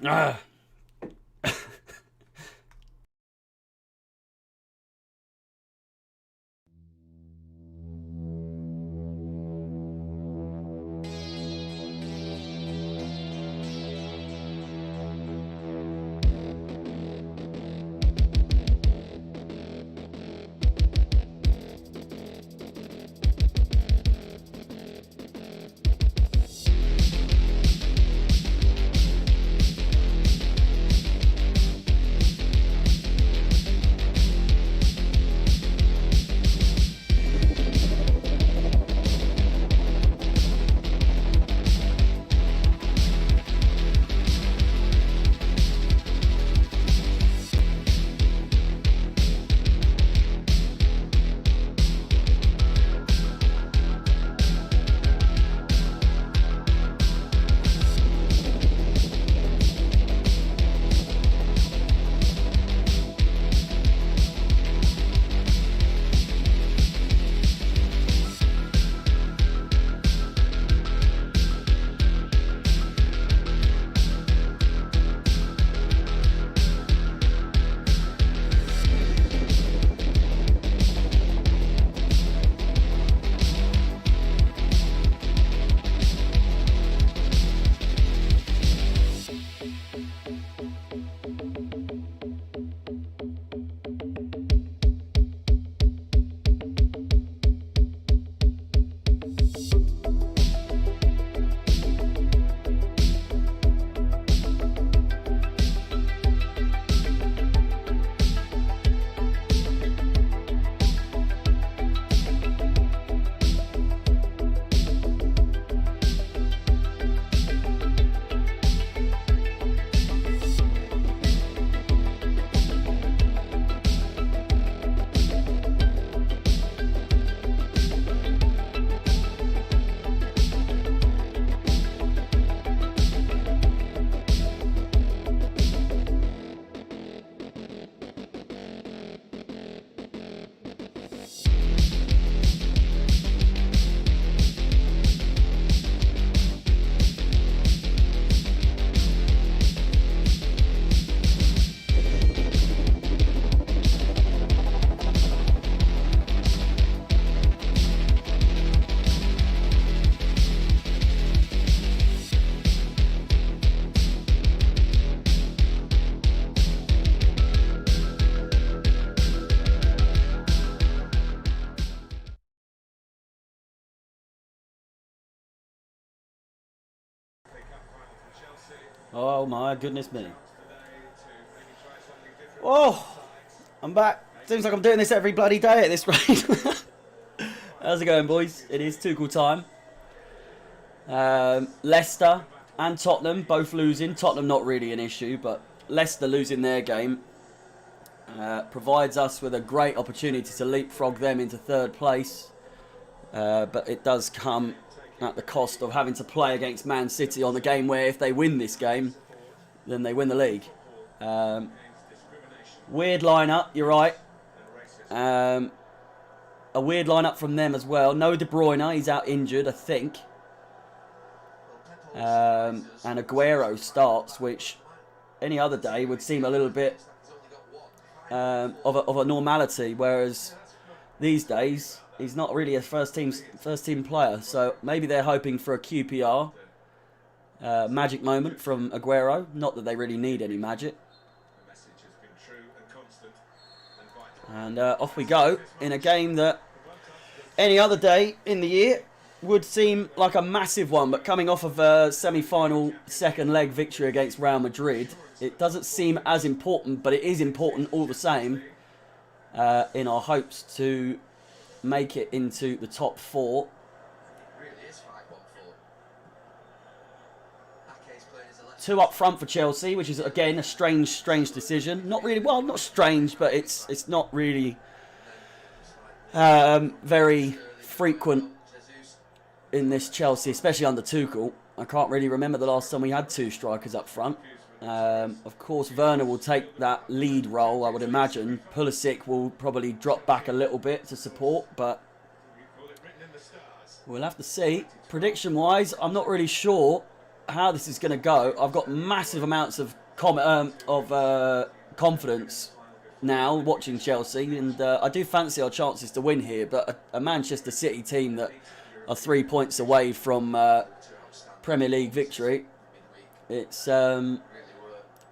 Ah. Oh my goodness me. Oh, I'm back. Seems like I'm doing this every bloody day at this rate. How's it going, boys? It is Tuchel time. Leicester and Tottenham both losing. Tottenham not really an issue, but Leicester losing their game provides us with a great opportunity to leapfrog them into third place. But it does come at the cost of having to play against Man City on the game where if they win this game, then they win the league. Weird lineup, you're right. A weird lineup from them as well. No De Bruyne, he's out injured, I think. And Aguero starts, which any other day would seem a little bit of a normality, whereas these days he's not really a first team player. So maybe they're hoping for a QPR magic moment from Aguero. Not that they really need any magic. And off we go in a game that any other day in the year would seem like a massive one, but coming off of a semi-final second leg victory against Real Madrid, it doesn't seem as important, but it is important all the same in our hopes to make it into the top four. Two up front for Chelsea, which is again a strange decision. Not really, well, not strange, but it's not really very frequent in this Chelsea, especially under Tuchel. I can't really remember the last time we had two strikers up front. Of course, Werner will take that lead role, I would imagine. Pulisic will probably drop back a little bit to support, but we'll have to see. Prediction-wise, I'm not really sure how this is going to go. I've got massive amounts of confidence now watching Chelsea, and I do fancy our chances to win here. But a Manchester City team that are 3 points away from Premier League victory, it's going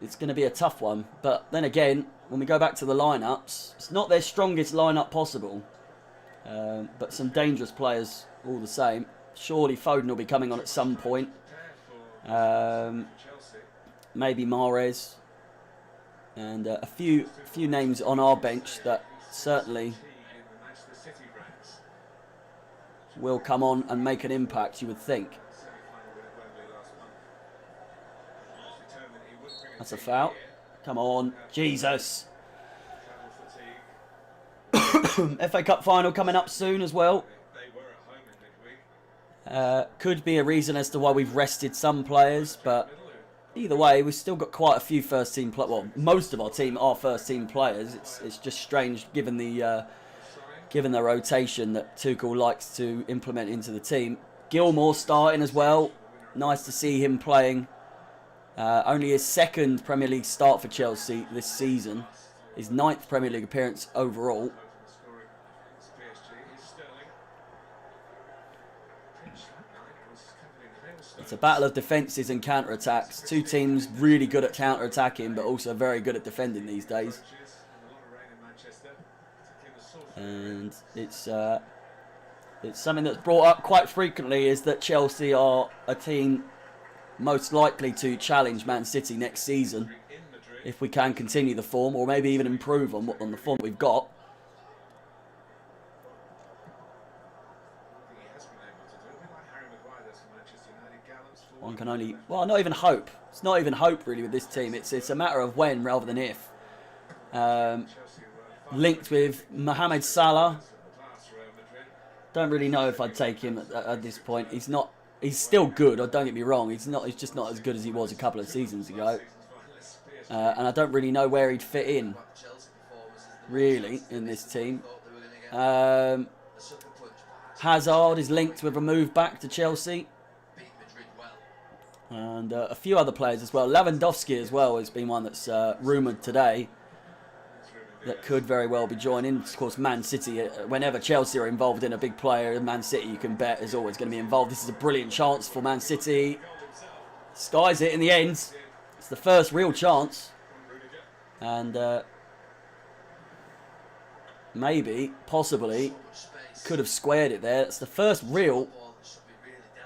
to be a tough one. But then again, when we go back to the lineups, it's not their strongest lineup possible, but some dangerous players all the same. Surely Foden will be coming on at some point. Maybe Mahrez, and a few names on our bench that certainly will come on and make an impact, you would think. That's a foul. Come on, Jesus. FA Cup final coming up soon as well. Could be a reason as to why we've rested some players, but either way, we've still got quite a few first-team players. Well, most of our team are first-team players. It's just strange given the rotation that Tuchel likes to implement into the team. Gilmour starting as well. Nice to see him playing. Only his second Premier League start for Chelsea this season. His 9th Premier League appearance overall. It's a battle of defences and counter-attacks. Two teams really good at counter-attacking, but also very good at defending these days. And it's something that's brought up quite frequently, is that Chelsea are a team most likely to challenge Man City next season if we can continue the form, or maybe even improve on the form we've got. One can only, well, not even hope. It's not even hope really with this team. It's a matter of when rather than if. Linked with Mohamed Salah. Don't really know if I'd take him at this point. He's still good. Don't get me wrong. He's just not as good as he was a couple of seasons ago. And I don't really know where he'd fit in, really, in this team. Hazard is linked with a move back to Chelsea. And a few other players as well. Lewandowski as well has been one that's rumoured today that could very well be joining. Of course, Man City, whenever Chelsea are involved in a big player, Man City, you can bet, is always going to be involved. This is a brilliant chance for Man City. Skies it in the end. It's the first real chance. And maybe, possibly, could have squared it there. It's the first real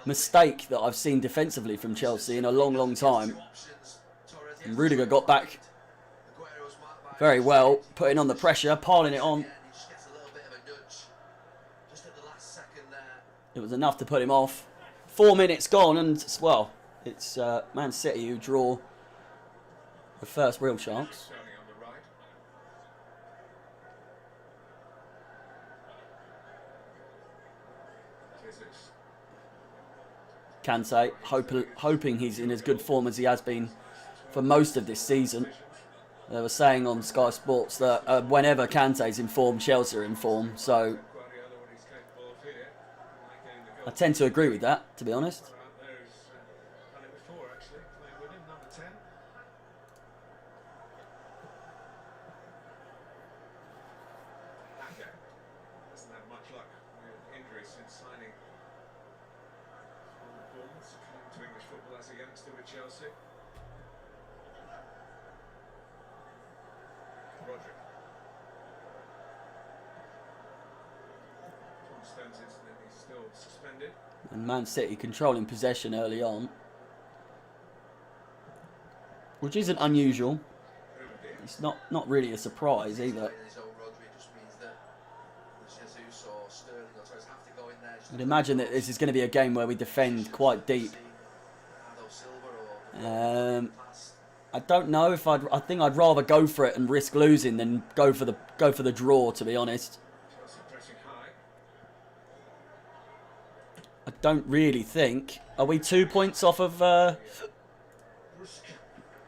mistake that I've seen defensively from Chelsea in a long, long time. And Rudiger got back very well, putting on the pressure, piling it on. It was enough to put him off. 4 minutes gone, and, well, it's Man City who draw the first real chance. Kante, hoping he's in as good form as he has been for most of this season. They were saying on Sky Sports that whenever Kante's in form, Chelsea are in form. So I tend to agree with that, to be honest. And Man City controlling possession early on, which isn't unusual. It's not really a surprise either. I'd imagine that this is going to be a game where we defend quite deep. I don't know if I think I'd rather go for it and risk losing than go for the draw, to be honest. I don't really think. Are we 2 points off of?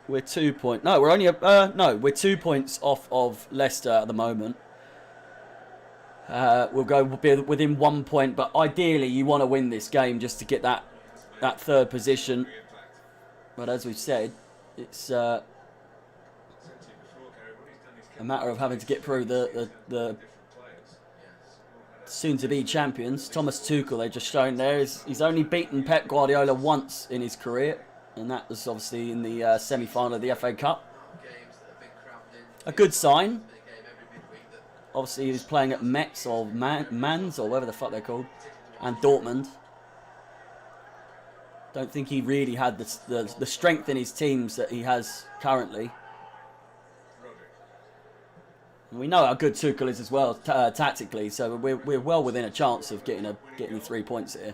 We're 2 points. No, we're only no. We're 2 points off of Leicester at the moment. We'll be within 1 point, but ideally you want to win this game just to get that third position. But as we've said, it's a matter of having to get through the soon-to-be champions. Thomas Tuchel, they've just shown there, he's only beaten Pep Guardiola once in his career, and that was obviously in the semi-final of the FA Cup. A good sign. Obviously, he was playing at Metz or Mans or whatever the fuck they're called, and Dortmund. Don't think he really had the strength in his teams that he has currently. And we know how good Tuchel is as well tactically, so we're well within a chance of getting 3 points here.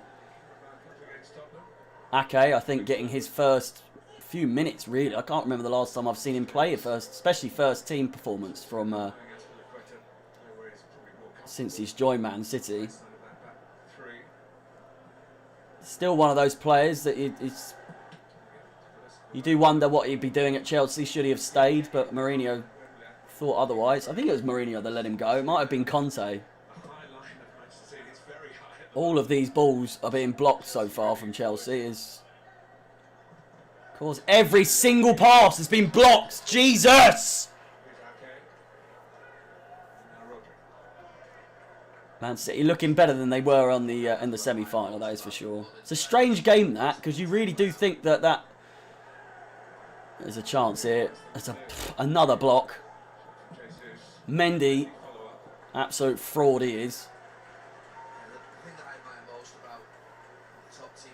Ake, I think, getting his first few minutes really. I can't remember the last time I've seen him play especially first team performance from since he's joined Man City. Still one of those players that you do wonder what he'd be doing at Chelsea should he have stayed, but Mourinho thought otherwise. I think it was Mourinho that let him go. It might have been Conte. All of these balls are being blocked so far from Chelsea. Of course, every single pass has been blocked. Jesus! Man City looking better than they were on the in the semi-final, that is for sure. It's a strange game, that, because you really do think that there's a chance here. There's another block. Mendy, absolute fraud he is. The thing that I admire most about the top team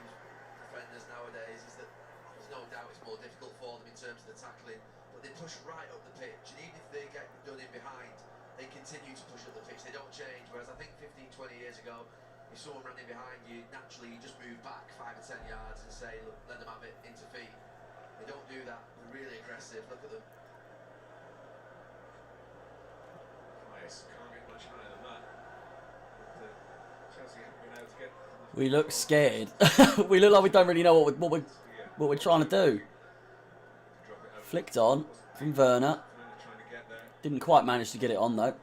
defenders nowadays is that there's no doubt it's more difficult for them in terms of the tackling, but they push right up the pitch, and even if they get done in behind, they continue to push up the pitch, they don't change. Whereas I think 15-20 years ago, if someone ran in behind you, naturally you just move back 5 or 10 yards and say, look, let them have it into feet. They don't do that. They're really aggressive. Look at them. Can't get much higher than that. But, Chelsea haven't been able to get. We look scared. We look like we don't really know what we're trying to do. Flicked on from Werner. Didn't quite manage to get it on though.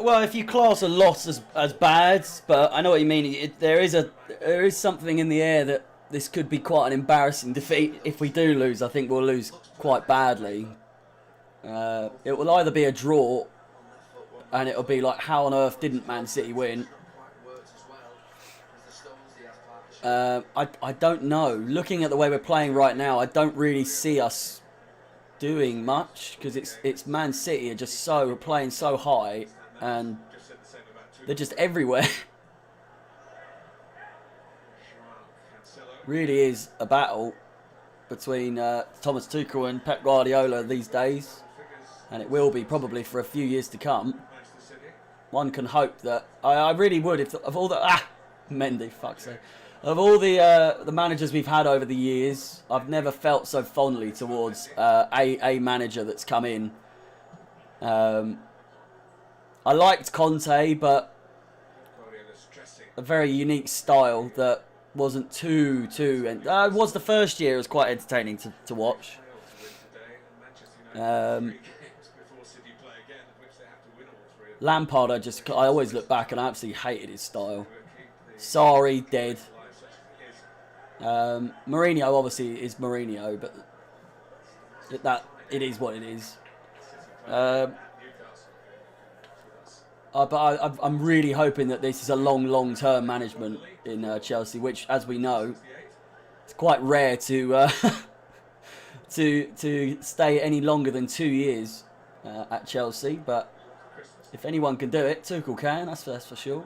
Well, if you class a loss as bad, but I know what you mean. There is something in the air that this could be quite an embarrassing defeat. If we do lose, I think we'll lose quite badly. It will either be a draw, and it'll be like, how on earth didn't Man City win? I don't know. Looking at the way we're playing right now, I don't really see us doing much, because it's Man City are just playing so high, and they're just everywhere. Really is a battle between Thomas Tuchel and Pep Guardiola these days, and it will be probably for a few years to come. One can hope that I really would, if of all the Mendy, fuck's sake. Of all the managers we've had over the years, I've never felt so fondly towards a manager that's come in. I liked Conte, but a very unique style that wasn't too. It was the first year; it was quite entertaining to watch. Lampard, I always look back and I absolutely hated his style. Sorry, dead. Mourinho obviously is Mourinho, but it is what it is. But I'm really hoping that this is a long-term management in Chelsea, which, as we know, it's quite rare to to stay any longer than 2 years at Chelsea. But if anyone can do it, Tuchel can. That's for sure.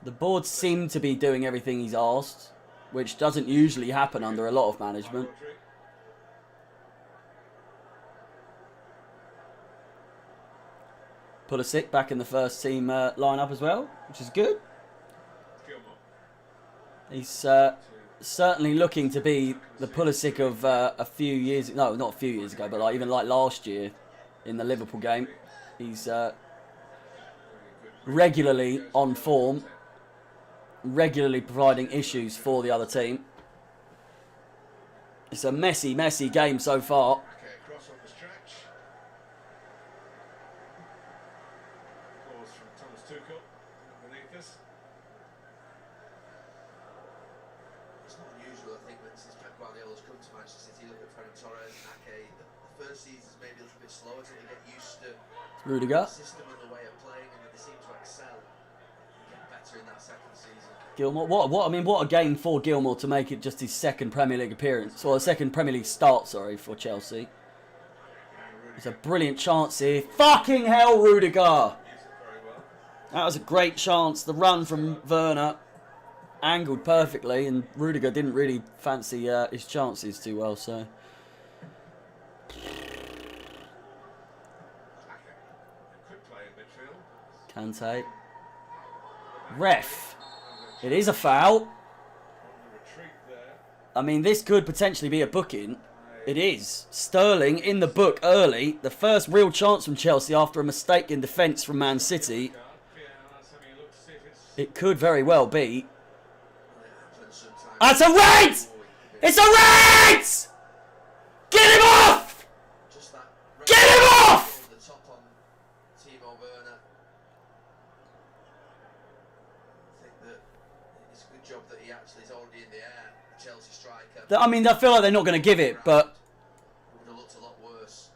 The board seem to be doing everything he's asked, which doesn't usually happen under a lot of management. Pulisic back in the first team lineup as well, which is good. He's certainly looking to be the Pulisic of a few years, no, not a few years ago, but even like last year in the Liverpool game. He's regularly on form, regularly providing issues for the other team. It's a messy, messy game so far. Okay, cross on the stretch. Pause from Thomas Tuchel underneath us. It's not unusual, I think, when since Pep Guardiola's come to Manchester City, look at Ferran Torres and Ake. The first season's maybe a little bit slower till they get used to Rudiger. the system and the way of playing, and then they seem to excel and get better in that second season. Gilmore, what a game for Gilmore to make it just his second Premier League appearance, or a second Premier League start, sorry, for Chelsea. It's a brilliant chance here. Fucking hell, Rudiger! That was a great chance. The run from Werner angled perfectly, and Rudiger didn't really fancy his chances too well, so. Kante. Ref. It is a foul. I mean, this could potentially be a booking. It is. Sterling in the book early. The first real chance from Chelsea after a mistake in defence from Man City. It could very well be. It's a red! It's a red! Get him off! Get him off! I mean, I feel like they're not going to give it, but would have looked a lot worse.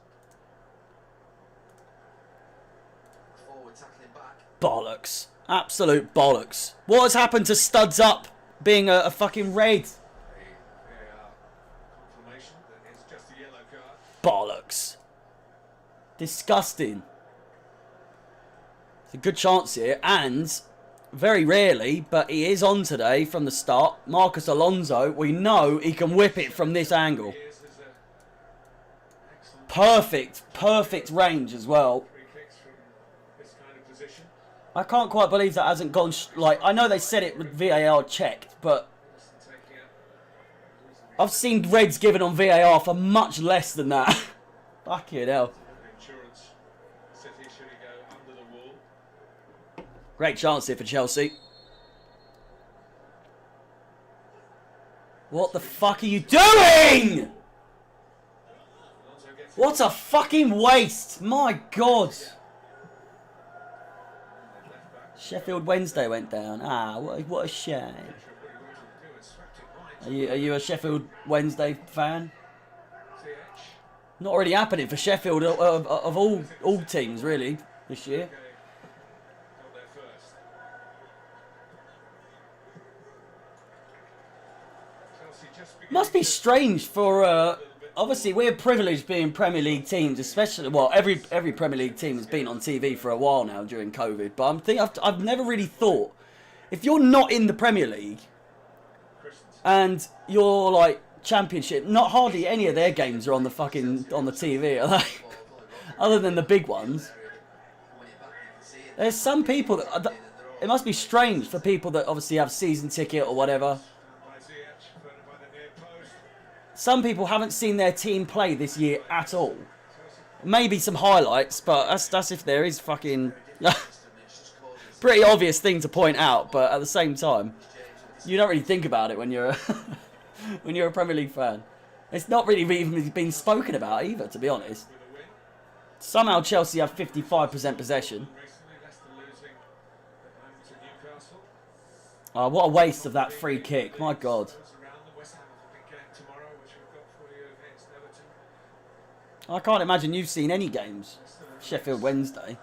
Forward tackling back. bollocks. Absolute bollocks. What has happened to Studs Up being a fucking red? Confirmation that it's just a yellow card. Bollocks. Disgusting. It's a good chance here, and very rarely, but he is on today from the start. Marcos Alonso, we know he can whip it from this angle. Perfect, perfect range as well. I can't quite believe that hasn't gone, like, I know they said it with VAR checked, but I've seen reds given on VAR for much less than that. Fucking hell. Great chance here for Chelsea. What the fuck are you doing? What a fucking waste. My God. Sheffield Wednesday went down. Ah, what a shame. Are you a Sheffield Wednesday fan? Not really happening for Sheffield of all teams really this year. Must be strange for obviously we're privileged being Premier League teams, especially every Premier League team has been on TV for a while now during COVID. But I've never really thought, if you're not in the Premier League and you're like Championship, not hardly any of their games are on the TV, are they? Other than the big ones. There's some people that it must be strange for people that obviously have season ticket or whatever. Some people haven't seen their team play this year at all. Maybe some highlights, but that's if there is fucking pretty obvious thing to point out. But at the same time, you don't really think about it when you're when you're a Premier League fan. It's not really even been spoken about either, to be honest. Somehow Chelsea have 55% possession. Oh, what a waste of that free kick! My God. I can't imagine you've seen any games. Sheffield Wednesday.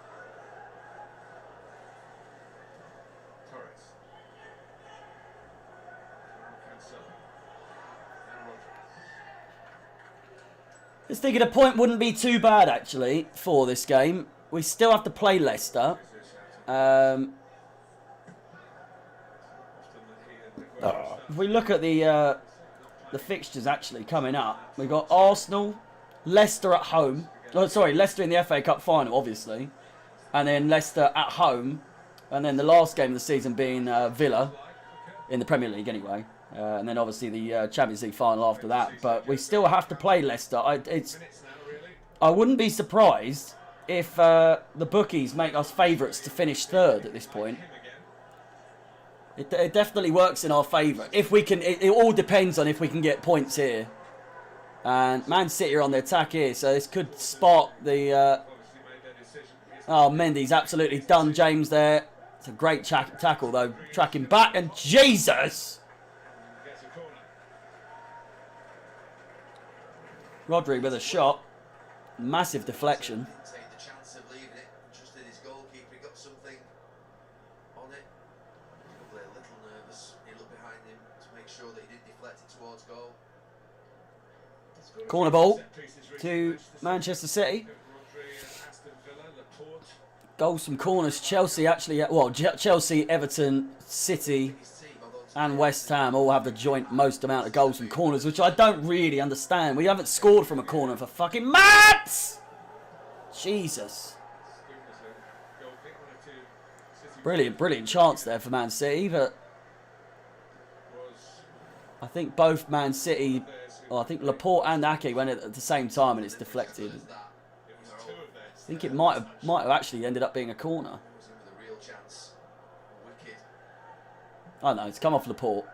Just thinking a point wouldn't be too bad actually for this game. We still have to play Leicester. If we look at the fixtures actually coming up, we've got Arsenal, Leicester at home. Oh, sorry, Leicester in the FA Cup final, obviously. And then Leicester at home. And then the last game of the season being Villa, in the Premier League anyway. And then obviously the Champions League final after that. But we still have to play Leicester. I wouldn't be surprised if the bookies make us favourites to finish third at this point. It definitely works in our favour. If we can, it all depends on if we can get points here. And Man City are on the attack here, so this could spark the... Obviously made their decision. Oh, Mendy's absolutely done James there. It's a great tackle, though. Tracking back, and Jesus! Gets a corner. Rodri with a shot. Massive deflection. Didn't take the chance of leaving it. Trusted his goalkeeper. He got something on it. Probably a little nervous. He looked behind him to make sure that he didn't deflect it towards goal. Corner ball to Manchester City. Goals from corners. Chelsea actually, well, Chelsea, Everton, City and West Ham all have the joint most amount of goals from corners, which I don't really understand. We haven't scored from a corner for fucking months! Jesus. Brilliant chance there for Man City, but I think both Man City, well, I think Laporte and Ake went at the same time and it's deflected. I think it might have actually ended up being a corner. Oh no, it's come off Laporte.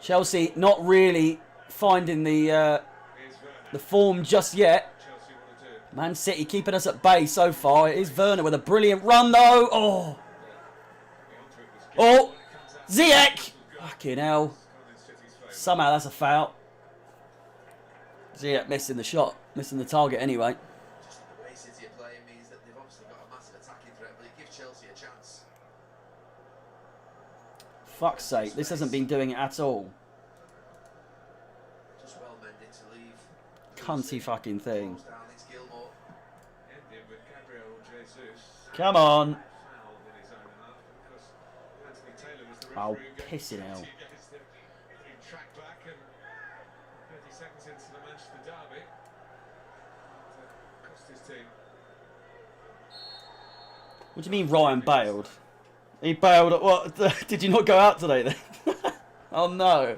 Chelsea not really finding the form just yet. Man City keeping us at bay so far. It is Werner with a brilliant run though. Oh, Ziyech. Fucking hell. Somehow that's a foul. Ziyech missing the shot, missing the target anyway. Just the way City are playing means that they've obviously got a massive attacking threat, but it gives Chelsea a chance. Fuck's sake, this hasn't been doing it at all. Just well mended to leave. Cunty fucking thing. Goes down, it's Gilmore. Ended with Gabriel Jesus. Come on. Fouled in his own half because Anthony Taylor was the Oh, referee who gave pissing hell. he tracked back and 30 seconds into the Manchester derby. Cost his team. What do you mean Ryan bailed? He bailed at what? Did you not go out today then? Oh no.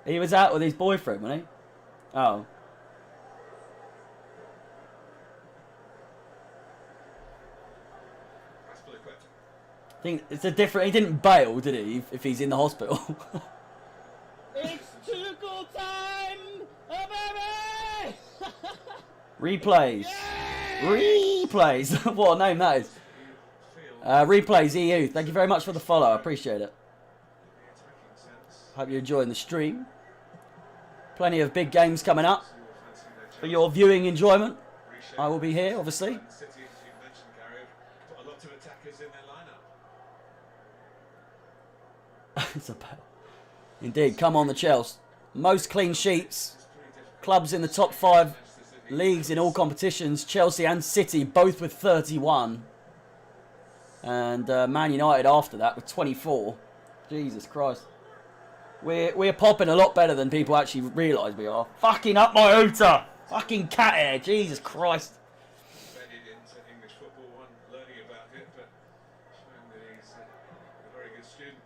He was out with his boyfriend, wasn't he? Oh. I think it's a different... He didn't bail, did he? If he's in the hospital. It's Tuchel time! Oh, baby! Replays. Replays. What a name that is. Replays EU. Thank you very much for the follow. I appreciate it. Hope you're enjoying the stream. Plenty of big games coming up. For your viewing enjoyment, I will be here, obviously. City, you mentioned, Gary, have got a lot of attackers in their lineup. It's a Indeed, come on the Chelsea. Most clean sheets. Clubs in the top 5 leagues in all competitions. Chelsea and City both with 31. And Man United after that with 24. Jesus Christ. We're popping a lot better than people actually realise we are. Fucking up my Oota. Fucking cat hair. Jesus Christ. Embedded into English football, one learning about it, but showing that he's a very good student.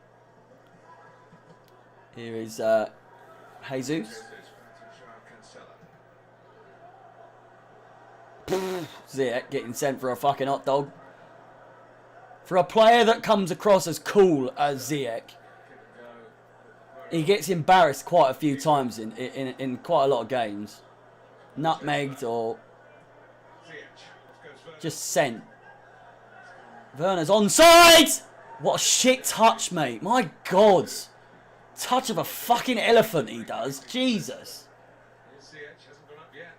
Here is Jesus. Jesus back to Joao Cancelo. Ziyech getting sent for a fucking hot dog. For a player that comes across as cool as Ziyech, he gets embarrassed quite a few times in quite a lot of games. Nutmegged or just sent. Werner's onside! What a shit touch, mate. My God. Touch of a fucking elephant he does. Jesus. Ziyech hasn't gone up yet.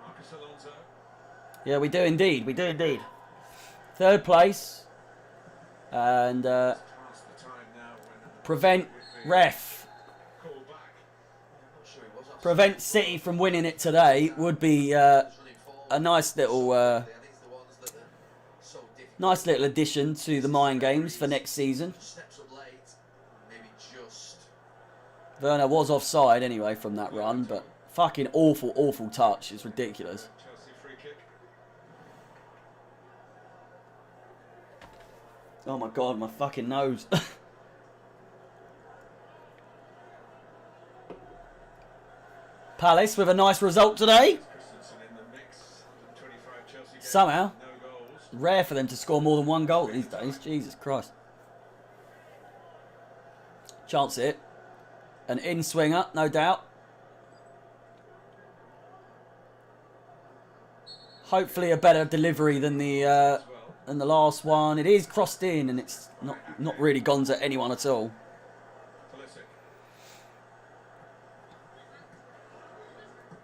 Marcus Alonso. Yeah, we do indeed. We do indeed. 3rd place. And Past the time now when prevent ref. call back. Not sure he was offside. Prevent City from winning it today would be a nice little I think it's the ones that are so difficult. nice little addition to the mind games for next season. Steps up late, maybe just. Werner was offside anyway from that run, but fucking awful touch. It's ridiculous. Chelsea free kick. Oh my God, my fucking nose. Palace with a nice result today. Christensen in the mix. 125 Chelsea games, Somehow. no goals. Rare for them to score more than 1 goal these days. Jesus Christ. chance it. An in-swinger, no doubt. Hopefully a better delivery than the last one. It is crossed in, and it's not really gone to anyone at all.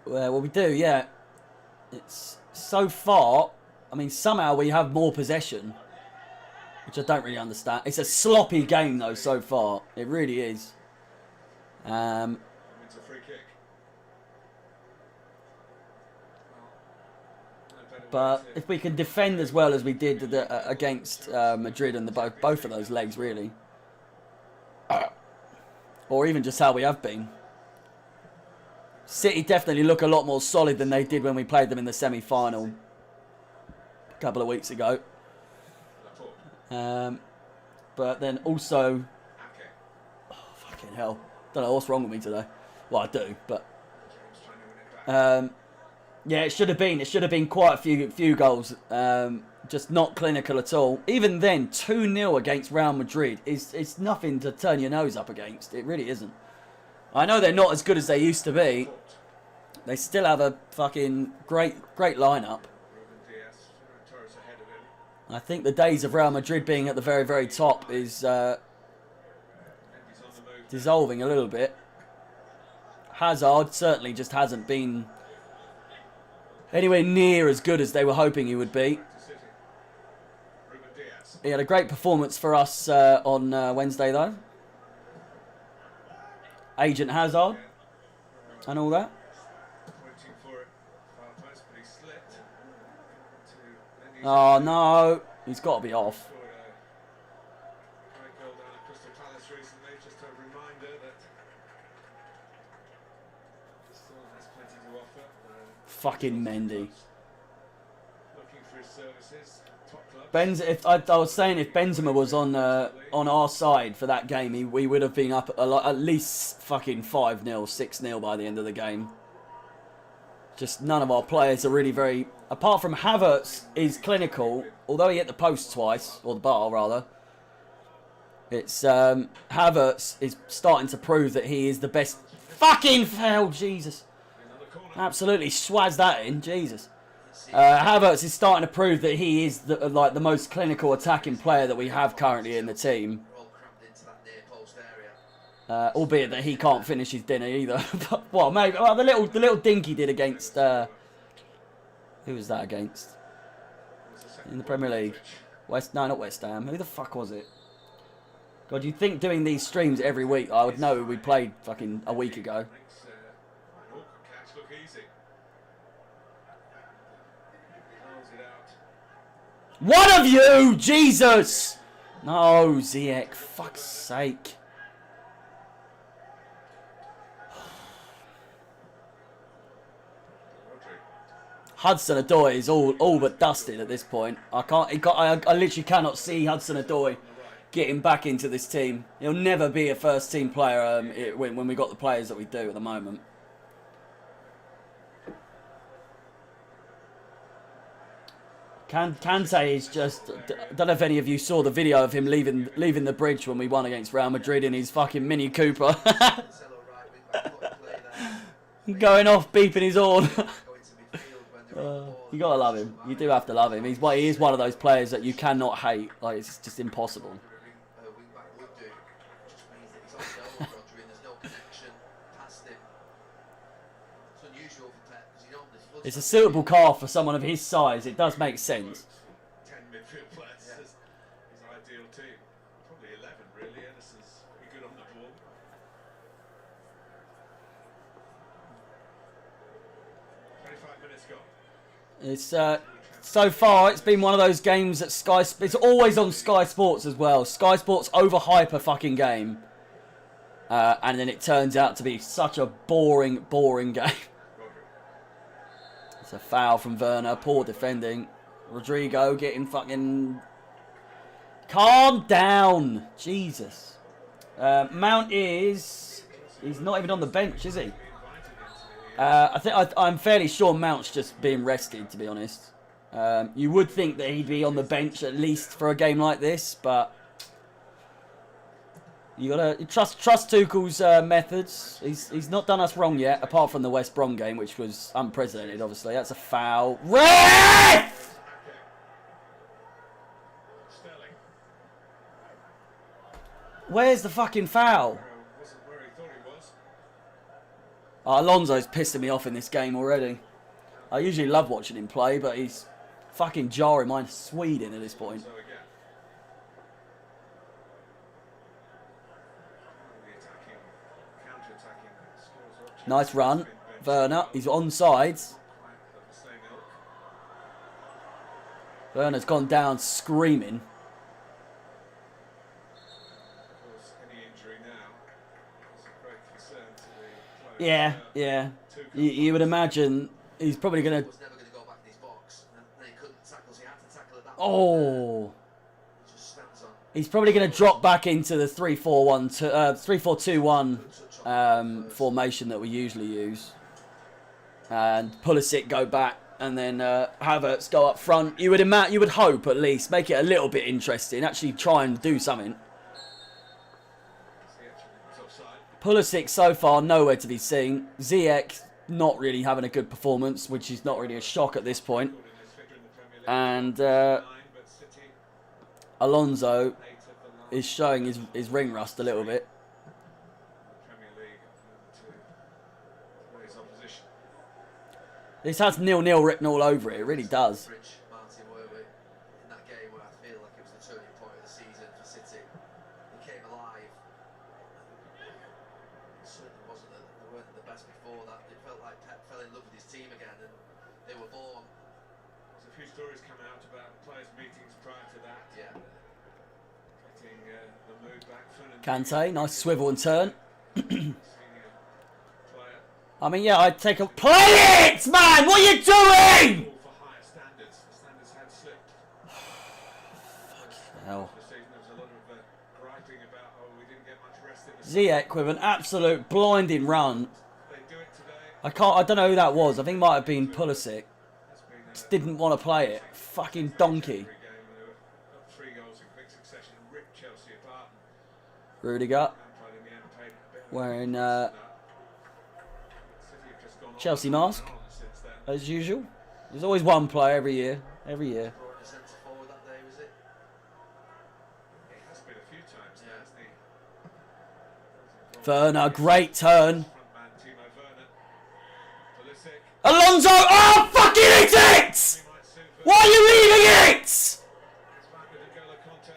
Well, we do, yeah. It's so far. I mean, somehow we have more possession, which I don't really understand. It's a sloppy game though so far. It really is. It's a free kick. But if we can defend as well as we did against Madrid and both of those legs, really, or even just how we have been. City definitely look a lot more solid than they did when we played them in the semi-final a couple of weeks ago. But then also, oh, fucking hell, don't know what's wrong with me today. Well, I do, but yeah, it should have been quite a few goals. Just not clinical at all. Even then, 2-0 against Real Madrid is nothing to turn your nose up against. It really isn't. I know they're not as good as they used to be. They still have a fucking great lineup. I think the days of Real Madrid being at the very, very top is dissolving a little bit. Hazard certainly just hasn't been anywhere near as good as they were hoping he would be. He had a great performance for us on Wednesday, though. Agent Hazard and all that. Oh no, he's got to be off. Fucking Mendy. If I was saying if Benzema was on our side for that game, we would have been up at least fucking 5-0, 6-0 by the end of the game. Just none of our players are really very... Apart from Havertz is clinical, although he hit the post twice, or the bar rather. It's Havertz is starting to prove that he is the best. Fucking hell, Jesus! Absolutely swazzed that in, Jesus. Havertz is starting to prove that he is the most clinical attacking player that we have currently in the team. Albeit that he can't finish his dinner either. But, well, maybe the little dink he did against who was that against in the Premier League? No, not West Ham. Who the fuck was it? God, you'd think doing these streams every week I would know we played fucking a week ago. One of you, Jesus! No, Ziyech, fuck's sake. Hudson-Odoi is all but dusted at this point. I literally cannot see Hudson-Odoi getting back into this team. He'll never be a first team player when we got the players that we do at the moment. Kante is just... I don't know if any of you saw the video of him leaving the bridge when we won against Real Madrid in his fucking Mini Cooper. Going off, beeping his horn. You gotta love him. You do have to love him. He is one of those players that you cannot hate. Like, it's just impossible. It's a suitable car for someone of his size. It does make sense. 10 midfield players is his ideal team. Probably 11 really. Edison's good on the ball. It's so far it's been one of those games that it's always on Sky Sports as well. Sky Sports overhype a fucking game, and then it turns out to be such a boring game. It's a foul from Werner, poor defending. Rodrigo getting fucking... Calm down, Jesus. Mount he's not even on the bench, is he? I'm fairly sure Mount's just being rested, to be honest. You would think that he'd be on the bench at least for a game like this, but You gotta trust Tuchel's methods. He's not done us wrong yet, apart from the West Brom game, which was unprecedented. Obviously, that's a foul. Ref! Sterling. Where's the fucking foul? Wasn't where he thought he was. Oh, Alonso's pissing me off in this game already. I usually love watching him play, but he's fucking jarring my Sweden at this point. So again. The attacking, counter-attacking skills are Nice run, Werner. He's onside. Werner's gone down screaming. Of course, any injury now is a great concern to the players. Yeah, yeah. You would imagine he's probably going to... Was never going to go back in his box, and then he couldn't tackle, so he had to tackle at that point. Oh. He just stands on. He's probably going to drop back into the 3-4-2-1 formation that we usually use. And Pulisic go back, and then Havertz go up front. You would hope, at least, make it a little bit interesting. Actually try and do something. Pulisic so far nowhere to be seen. Ziyech not really having a good performance, which is not really a shock at this point. And Alonso is showing his ring rust a little bit. This has 0-0 written all over it. It really does. Rich Martin were we in that game where I feel like it was the turning point of the season for City. He came alive. It certainly wasn't they weren't the best before that. It felt like Pep fell in love with his team again, and they were born. There's a few stories coming out about players' meetings prior to that. Yeah. Getting the mood back. Kante, nice swivel and turn. Senior player. I mean, yeah, I'd take a... Play it, man! What are you doing? All for higher standards. The standards had slipped. Hell. This season there was a lot of griping about, oh, we didn't get much rest in the Ziyech with an absolute blinding run. They do it today. I don't know who that was. I think it might have been Pulisic. That's been Just didn't want to play it. Fucking donkey. every game when they were up 3 goals in quick succession and ripped Chelsea apart. Rudiger Lampard in the end paid a bit of wearing City have just gone on Chelsea and mask, on since then. as usual. There's always one player every year. Every year. Brought in a centre forward that day, was it? It has been a few times now, hasn't he? Werner, great turn. Front man Timo Werner. Pulisic. Alonso! Oh, fucking hit it! He might suit for Why are you leaving it? It's back with N'Golo Kante.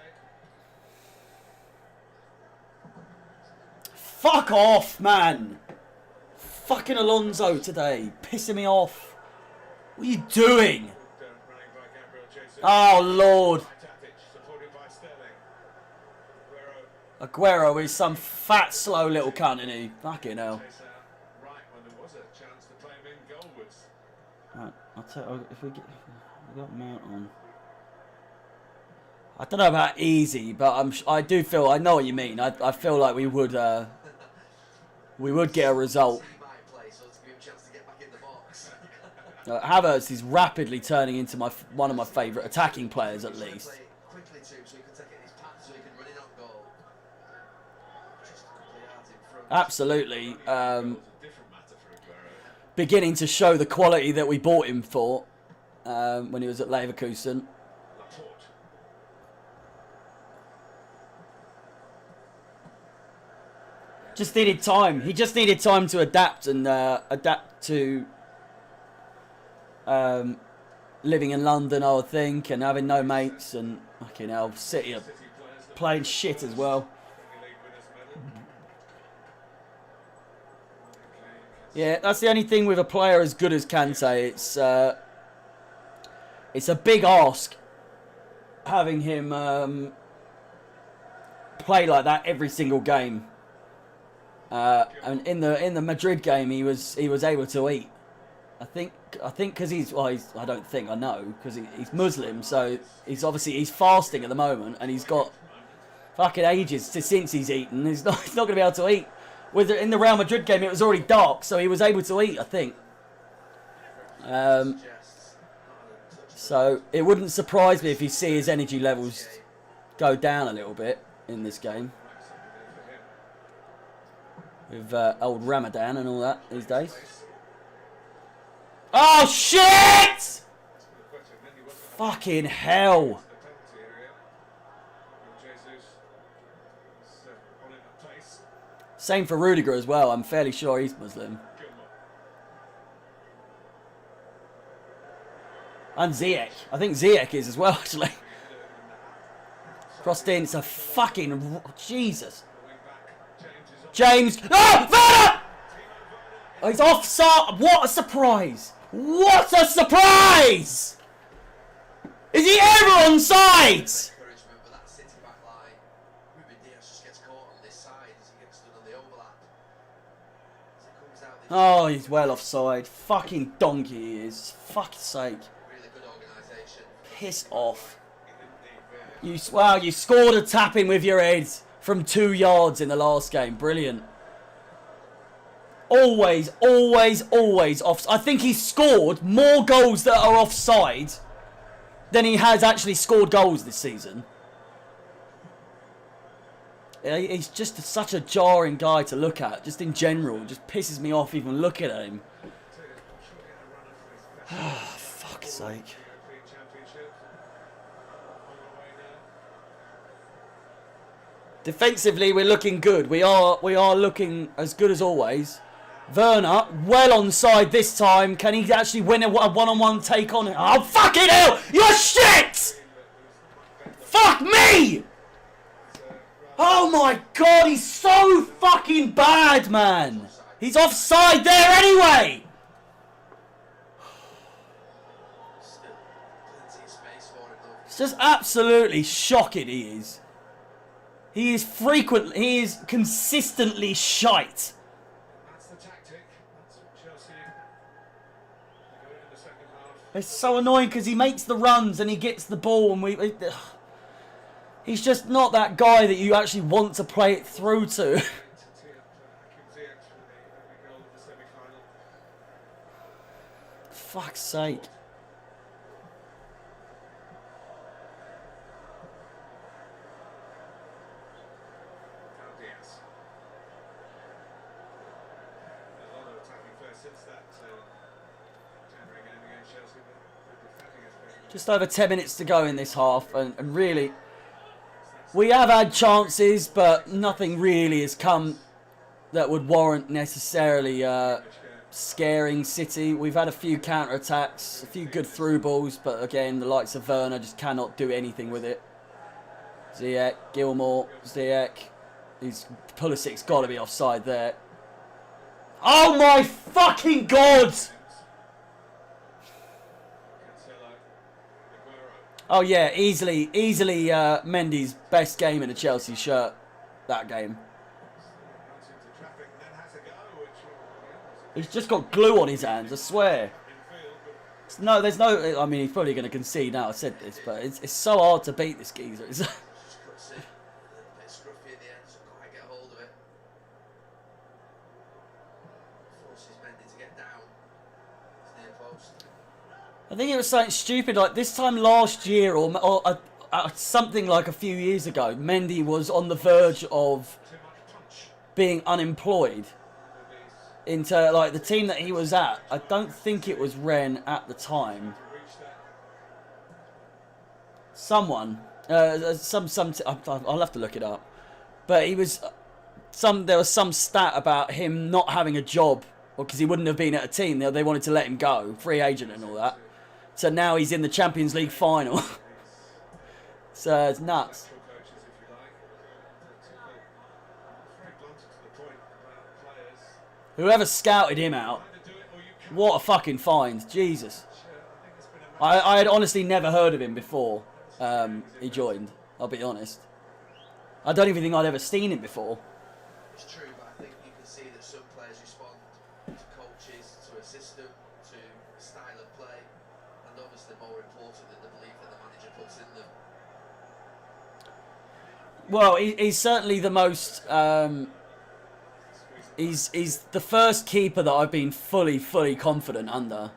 Fuck off, man. Fucking Alonso today. Pissing me off. What are you doing? Running by Gabriel Jesus. Oh, Lord. Tatic, supported by Sterling. Aguero Aguero is some fat, slow little cunt, isn't he? Fucking hell. chase out right when there was a chance to play him in goalwards. Right, I'll tell you, if we got Mount on. I don't know about easy, but I do feel, I know what you mean. I feel like we would get a result. He might play, so to give him a chance to get back in the box. Havertz is rapidly turning into one of my favourite attacking players, at least. Play quickly to him so he can take it in his path so he can run in on goal. Just a couple of yards in front. Absolutely Goals are a different matter for Aguero. beginning to show the quality that we bought him for when he was at Leverkusen. Laporte. Just needed time. He just needed time to adapt and adapt to living in London, I would think, and having no mates and fucking hell, City are City players that playing shit as well. Premier League winners medal. Yeah, that's the only thing with a player as good as Kante. It's a big ask having him play like that every single game. And in the Madrid game, he was able to eat. I think because I know because he's Muslim, so he's fasting at the moment, and he's got fucking ages since he's eaten. He's not going to be able to eat. In the Real Madrid game, it was already dark, so he was able to eat, I think. So it wouldn't surprise me if you see his energy levels go down a little bit in this game. with old Ramadan and all that these days. Oh shit! Fucking hell! Same for Rudiger as well. I'm fairly sure he's Muslim. And Ziyech. I think Ziyech is as well, actually. Crossed in. It's a fucking... Jesus. James. Oh, Werner! Oh, he's offside. What a surprise. What a surprise! Is he ever onside? Encouragement, but that City back line, Ruben Dias just gets caught on this side as he gets stood on the overlap. As it comes out, Oh, he's well offside. Fucking donkey he is. Fuck's sake. really good organisation. Piss off. Wow, you scored a tap-in with your head from 2 yards in the last game. Brilliant. Always, always, always off. I think he's scored more goals that are offside than he has actually scored goals this season. He's just such a jarring guy to look at, just in general. It just pisses me off even looking at him. Fuck's sake. Defensively, we're looking good. We are looking as good as always. Werner, well onside this time. Can he actually win a one-on-one take on it? Oh, fucking hell! You're shit! Fuck me! Oh my god, he's so fucking bad, man. He's offside there anyway. Still plenty of space for him though. It's just absolutely shocking he is. He is consistently shite. That's the tactic. That's what Chelsea go in the second half. It's so annoying because he makes the runs and he gets the ball and he's just not that guy that you actually want to play it through to. Hakim Ziyech for the goal of the semi-final. Fuck's sake. Now Diaz. A lot of attacking first since that January game against Chelsea, but the defending has been Just over 10 minutes to go in this half and really we have had chances but nothing really has come that would warrant necessarily scaring City. We've had a few counter-attacks, a few good through balls, but again the likes of Werner just cannot do anything with it. Ziyech, Gilmour, Ziyech. Pulisic's got to be offside there. Oh my fucking god! Cancelo, Aguero. Oh yeah, easily Mendy's best game in a Chelsea shirt, that game. Runs into traffic and then has a go, which He's just got glue on his hands, I swear. in field, but No, there's no... I mean, he's probably going to concede now, I said this, but it's so hard to beat this geezer. It's, Just cuts it. A bit scruffy in the end, so quite get hold of it. Forces Mendy to get down. It's near post. I think it was something stupid, like this time last year or something like a few years ago, Mendy was on the verge of too much punch. being unemployed into like the team that he was at. I don't think it was Rennes at the time. To reach that. Someone, I'll have to look it up. But he was there was some stat about him not having a job, or because he wouldn't have been at a team. They wanted to let him go, free agent and all that. So now he's in the Champions League final. So it's nuts. Actual coaches, if you like. Very blunt to the point about players. Whoever scouted him out, Either do it or you can't. what a fucking find. Jesus. I think it's been a matter I had honestly never heard of him before he joined, I'll be honest. I don't even think I'd ever seen him before. It's true, but I think you can see that some players respond to coaches, to a system, to a style of play, and obviously more important than the belief that the manager puts in them. Well, he's certainly the most... he's the first keeper that I've been fully confident under.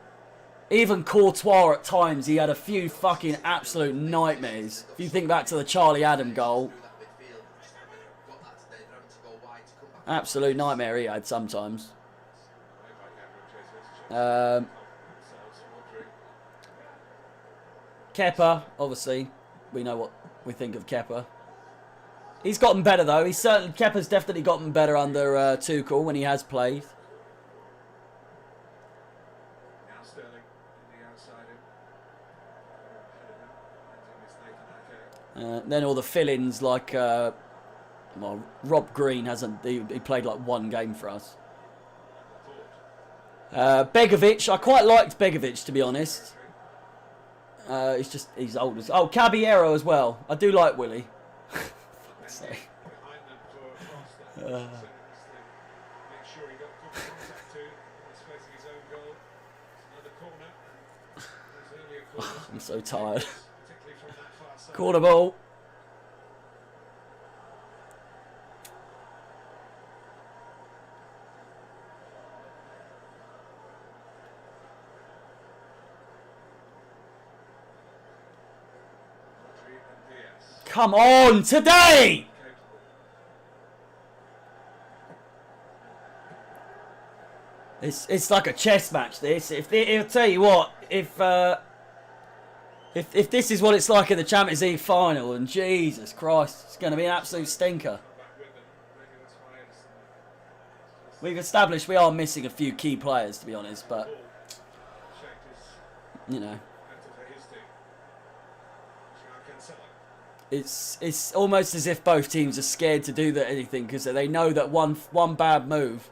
Even Courtois at times, he had a few fucking absolute nightmares. If you think back to the Charlie Adam goal. Through that midfield, West Ham got that today. They're having to go wide to come Absolute nightmare he had sometimes. Kepa, obviously, we know what we think of Kepa. He's gotten better though. Kepa's definitely gotten better under Tuchel when he has played. Now Sterling in the outside. Then all the fill-ins like, well, Rob Green hasn't. He played like one game for us. Begovic, I quite liked Begovic to be honest. He's old as. Oh, Caballero as well. I do like Willie. Behind them for a cross there. Make sure he got good contact too. He's facing his own goal. Another corner. There's earlier corners. I'm so tired. Particularly from that far side. Corner ball. Come on, today! It's like a chess match. This. I'll tell you what. If this is what it's like in the Champions League final, and Jesus Christ, it's going to be an absolute stinker. We've established we are missing a few key players, to be honest, but you know. It's almost as if both teams are scared to do anything because they know that one bad move,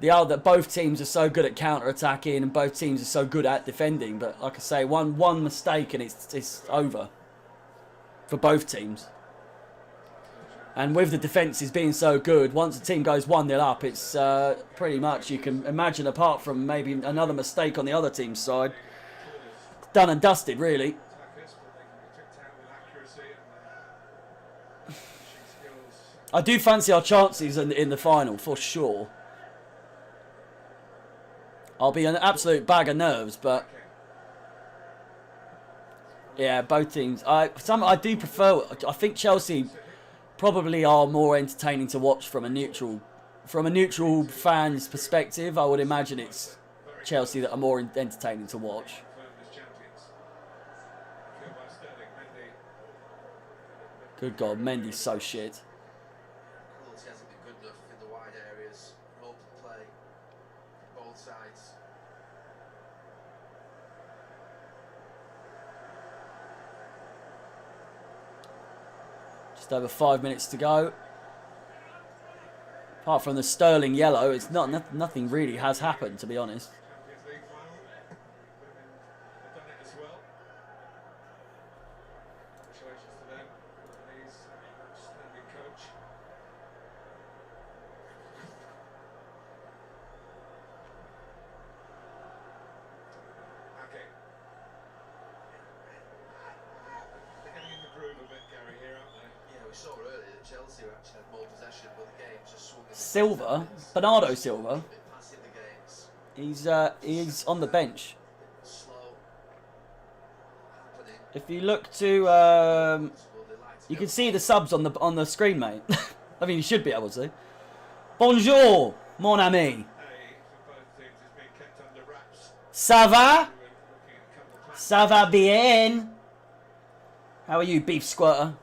both teams are so good at counter-attacking and both teams are so good at defending. But like I say, one mistake and it's over for both teams. And with the defences being so good, once a team goes 1-0 up, it's pretty much, you can imagine, apart from maybe another mistake on the other team's side, done and dusted really. I do fancy our chances in the final, for sure. I'll be an absolute bag of nerves, but yeah, both teams. I do prefer. I think Chelsea probably are more entertaining to watch from a neutral fan's perspective. I would imagine it's Chelsea that are more entertaining to watch. Good God, Mendy's so shit. Quality hasn't been good enough in the wide areas. Open play from both sides. Just over 5 minutes to go. Apart from the Sterling yellow, it's nothing really has happened, to be honest. Silva, Bernardo Silva, he's on the bench. If you look to, you can see the subs on the screen, mate. I mean, you should be able to. Bonjour, mon ami. Ça va? Ça va bien? How are you, beef squirter?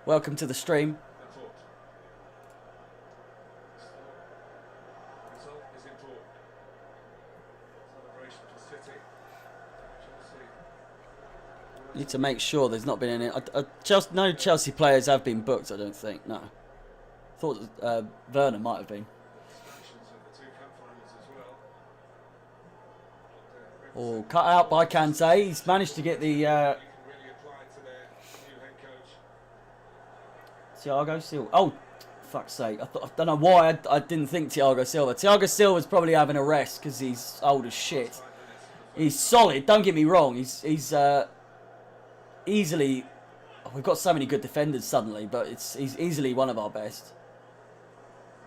Welcome to the stream. Need to make sure there's not been any. No Chelsea players have been booked, I don't think. No. Thought Werner might have been. Oh, cut out by Kante. He's managed to get the Thiago Silva. Oh, fuck's sake. I don't know why I didn't think Thiago Silva. Thiago Silva's probably having a rest because he's old as shit. He's solid, don't get me wrong. He's easily, we've got so many good defenders suddenly, but he's easily one of our best.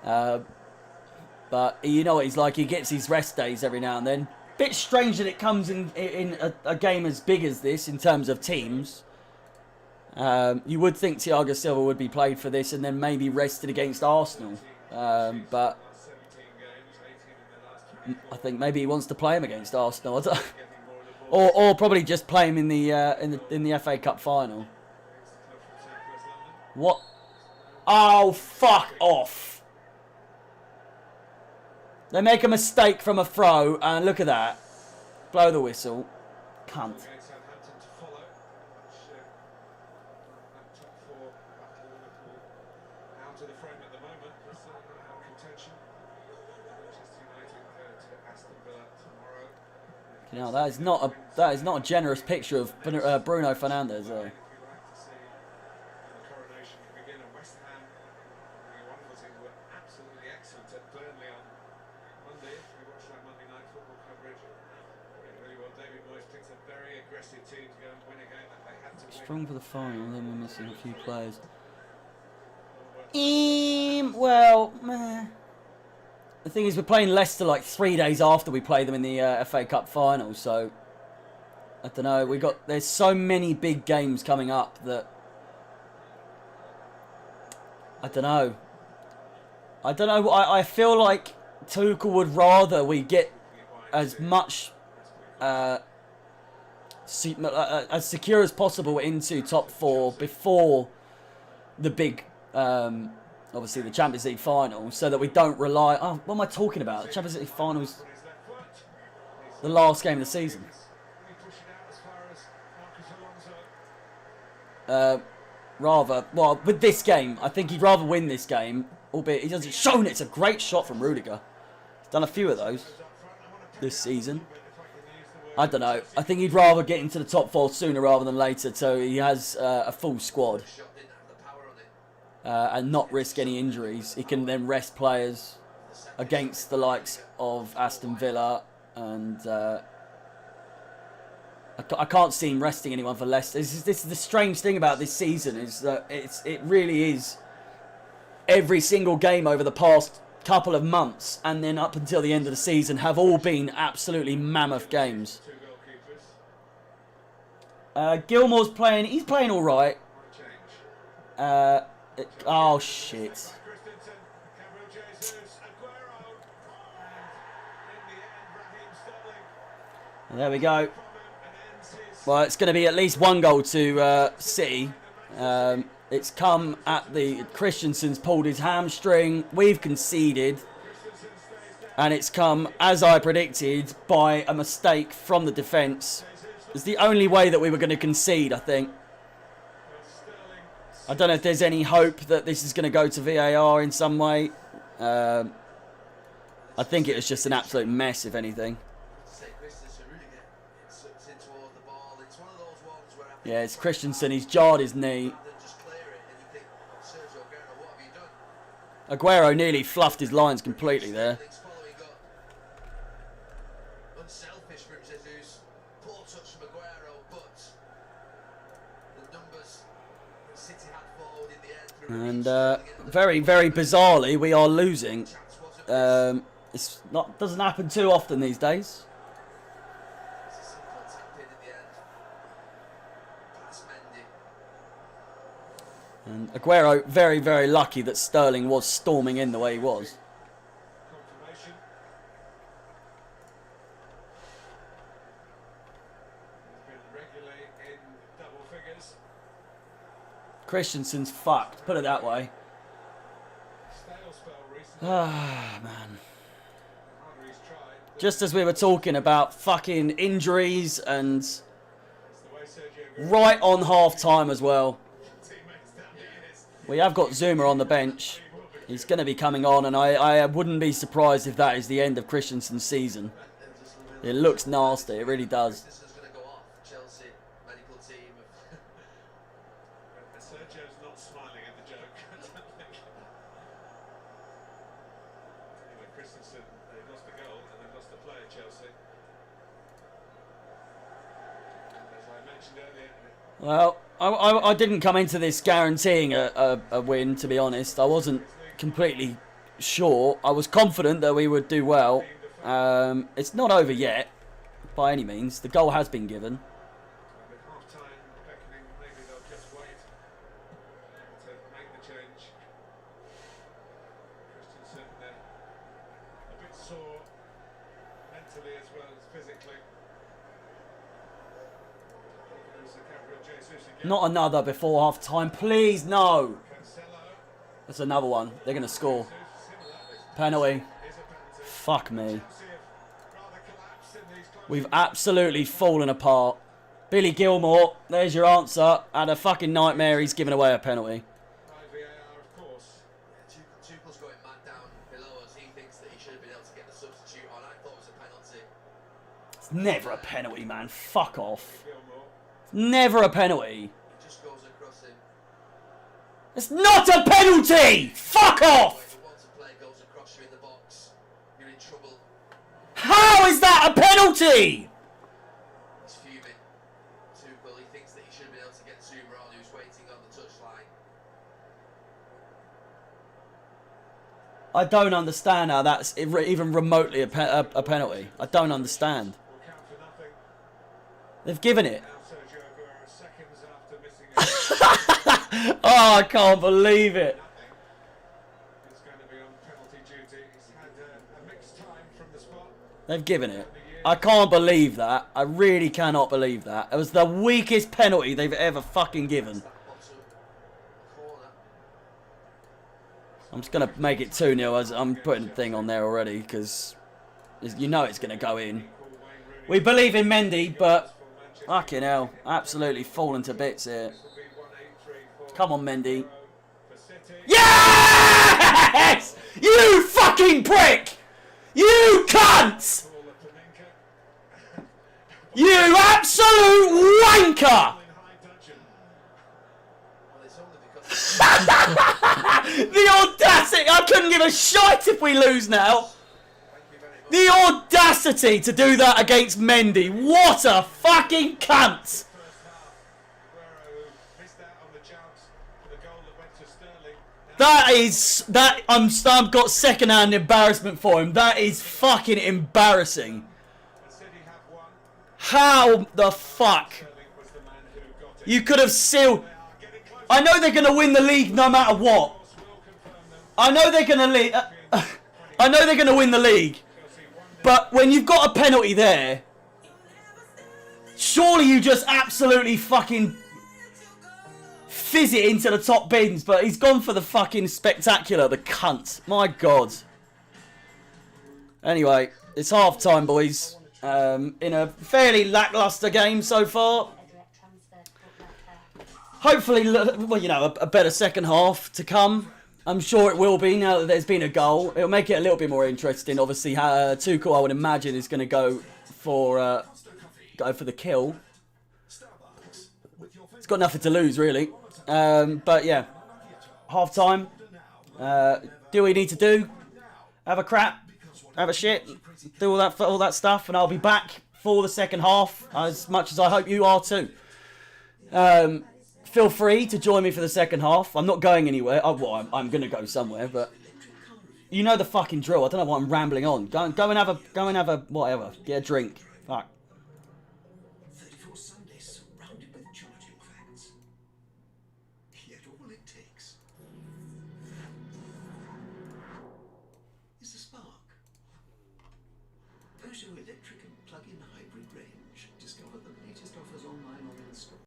But you know what he's like, he gets his rest days every now and then. Bit strange that it comes in a game as big as this in terms of teams. You would think Thiago Silva would be played for this and then maybe rested against Arsenal. But I think maybe he wants to play him against Arsenal. Or probably just play him in the FA Cup final. What? Oh, fuck off. They make a mistake from a throw, and look at that. Blow the whistle. Cunt. You know, that is not a generous picture of Bruno Fernandes. Strong for the final, then we're missing a few players. Well, meh. The thing is, we're playing Leicester like 3 days after we play them in the FA Cup final, so I don't know. There's so many big games coming up that I don't know. I feel like Tuchel would rather we get as much as secure as possible into top 4 before the big. Obviously the Champions League final, so that we don't rely... Oh, what am I talking about? The Champions League finals, the last game of the season. Well, with this game, I think he'd rather win this game, albeit he hasn't shown it. It's a great shot from Rudiger. He's done a few of those this season. I don't know. I think he'd rather get into the top 4 sooner rather than later, so he has a full squad. And not risk any injuries. He can then rest players against the likes of Aston Villa, and I can't see him resting anyone for Leicester. This is the strange thing about this season, is that it really is every single game over the past couple of months and then up until the end of the season have all been absolutely mammoth games. Gilmore's playing. He's playing all right. Oh shit. There we go. Well, it's going to be at least one goal to City. It's come at the... Christensen's pulled his hamstring. We've conceded. And it's come, as I predicted, by a mistake from the defence. It's the only way that we were going to concede, I think. I don't know if there's any hope that this is going to go to VAR in some way. I think it was just an absolute mess, if anything. Yeah, it's Christensen. He's jarred his knee. Aguero nearly fluffed his lines completely there. And very, very bizarrely, we are losing. Doesn't happen too often these days. And Aguero, very, very lucky that Sterling was storming in the way he was. Christensen's fucked, put it that way. Ah, man. Just as we were talking about fucking injuries and right on half-time as well. We have got Zuma on the bench. He's going to be coming on, and I wouldn't be surprised if that is the end of Christensen's season. It looks nasty, it really does. Well, I didn't come into this guaranteeing a win, to be honest. I wasn't completely sure. I was confident that we would do well. It's not over yet, by any means. The goal has been given. mentally as well as physically. There's the Gabriel Jesus again. Not another before half time. Please, no. Cancelo. That's another one. They're going to score. Similar. Penalty. Is a penalty. Fuck me. Chelsea have rather collapsed in these close We've absolutely fallen apart. Billy Gilmore, there's your answer. Had a fucking nightmare. He's given away a penalty. by VAR, of course. Tuchel's going mad down below us. He thinks that he should have been able to get the substitute on. I thought it was a penalty. It's never a penalty, man. Fuck off. Gilmore. Never a penalty. He just goes across him. It's not a penalty! Fuck off! If once a player goes across you in the box, you're in trouble. How is that a penalty? He's fuming. Tuchel, he thinks that he should have been able to get Zuma on, who's waiting on the touchline. I don't understand how that's even remotely a penalty. I don't understand. Will count for nothing. They've given it. Now Sergio Aguero, seconds after missing a Oh, I can't believe it. nothing. He's going to be on penalty duty. He's had a mixed time from the spot. They've given it. I can't believe that. I really cannot believe that. It was the weakest penalty they've ever fucking given. That bottom corner. I'm just going to make it 2-0 as I'm putting the thing on there already because you know it's going to go in. We believe in Mendy, but fucking hell, absolutely falling to bits here. Come on, Mendy. For City. Yes! You fucking prick! You cunt! Paul Panenka. You absolute wanker! In high dudgeon. Well, it's only because The audacity! I couldn't give a shite if we lose now. thank you very much. The audacity to do that against Mendy. What a fucking cunt! First half. Aguero missed out on the chance for the goal that went to Sterling. I've got second-hand embarrassment for him. That is fucking embarrassing. And City have won. How the fuck? Sterling was the man who got it. You could have sealed. They are getting close. I know they're gonna win the league no matter what. Will confirm them. I know they're gonna I know they're gonna win the league. Chelsea 1-0. But when you've got a penalty there, surely you just absolutely fucking fizz it into the top bins. But he's gone for the fucking spectacular, the cunt. My God. Anyway, it's half time, boys. In a fairly lackluster game so far. Hopefully, well, you know, a better second half to come. I'm sure it will be now that there's been a goal. It'll make it a little bit more interesting. Obviously, Tuchel, I would imagine, is going to go for the kill. He's got nothing to lose, really. But yeah, half time. Do what we need to do. Have a crap. Have a shit. Do all that stuff, and I'll be back for the second half. As much as I hope you are too. Feel free to join me for the second half. I'm not going anywhere. Oh, well, I'm going to go somewhere, but you know the fucking drill. I don't know why I'm rambling on. Go and have a whatever. Get a drink. Fuck. 34 Sundays surrounded with charging facts. Yet all it takes is a spark. Peugeot electric and plug-in hybrid range. Discover the latest offers online or in store.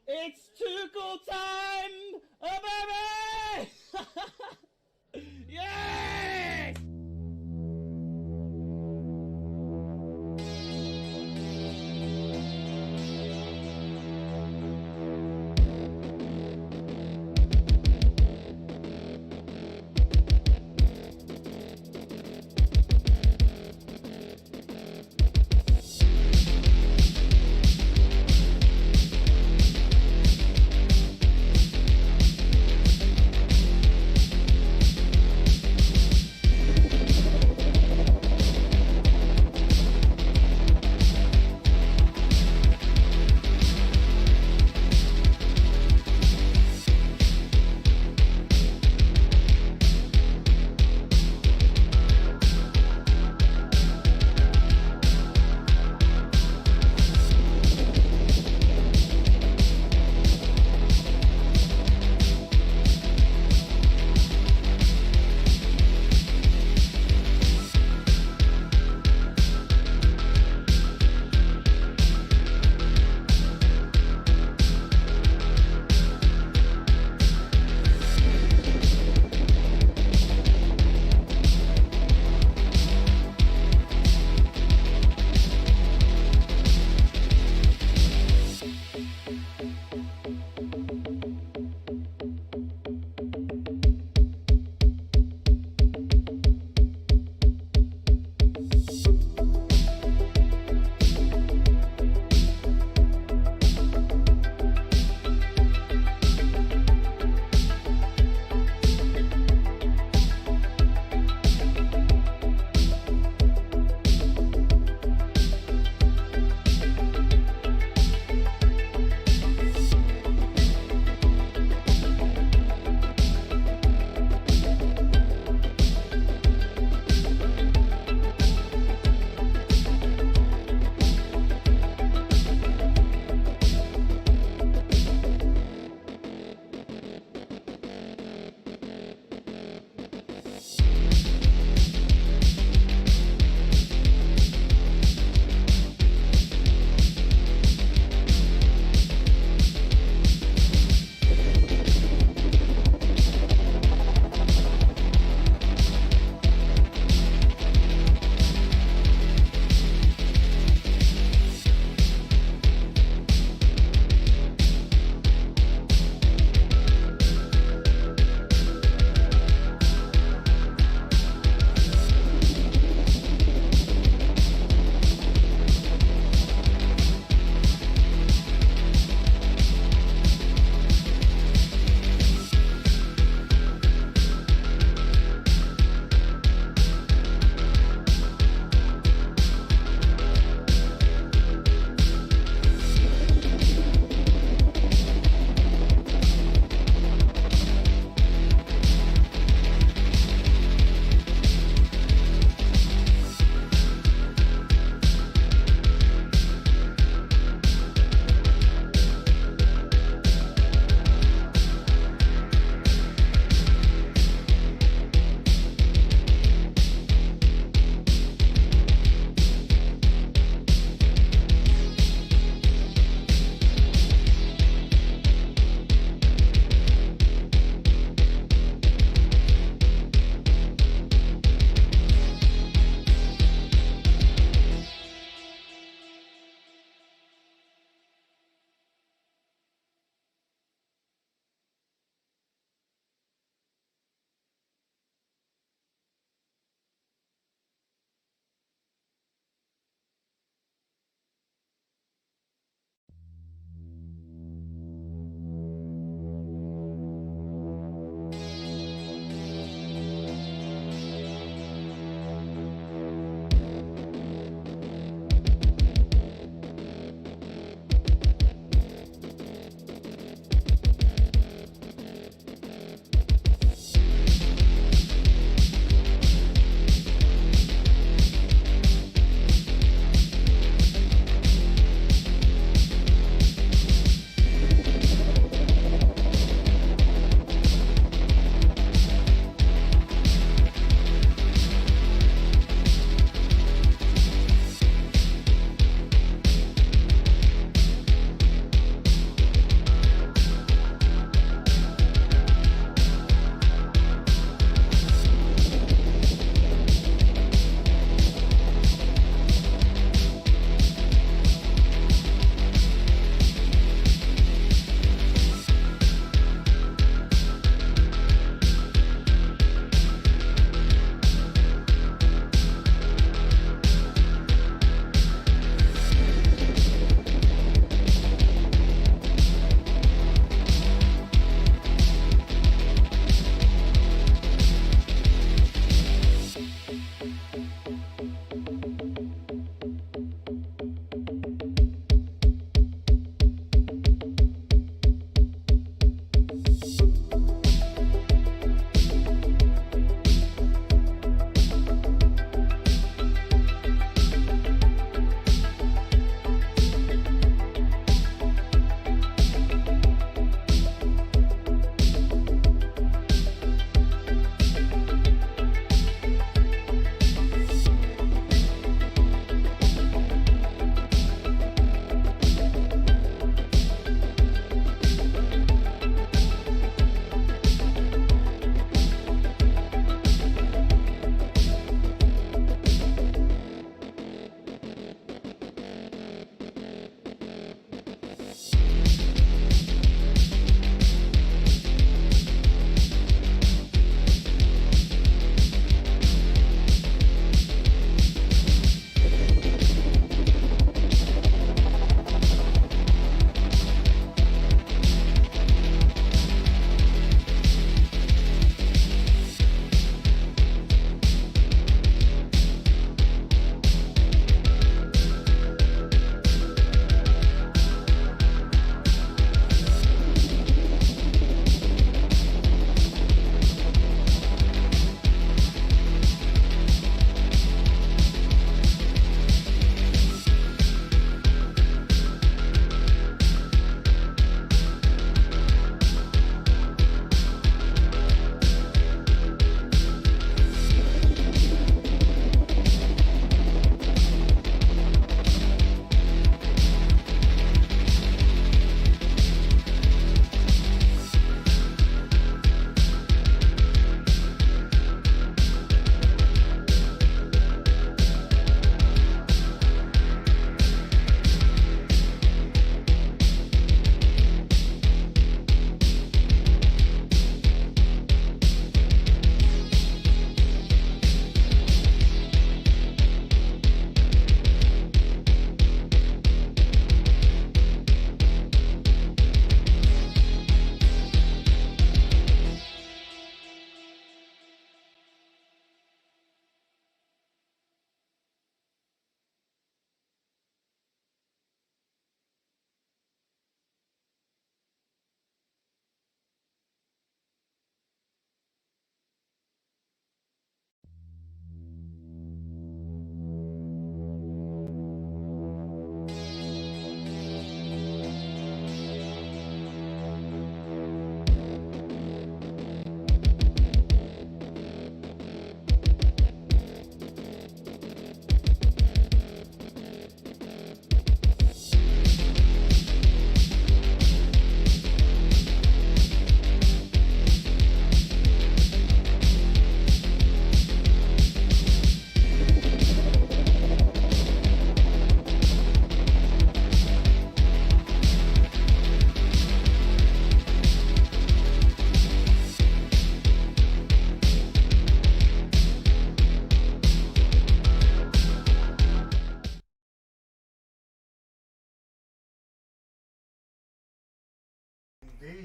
It's Tuchel time, baby! Yes!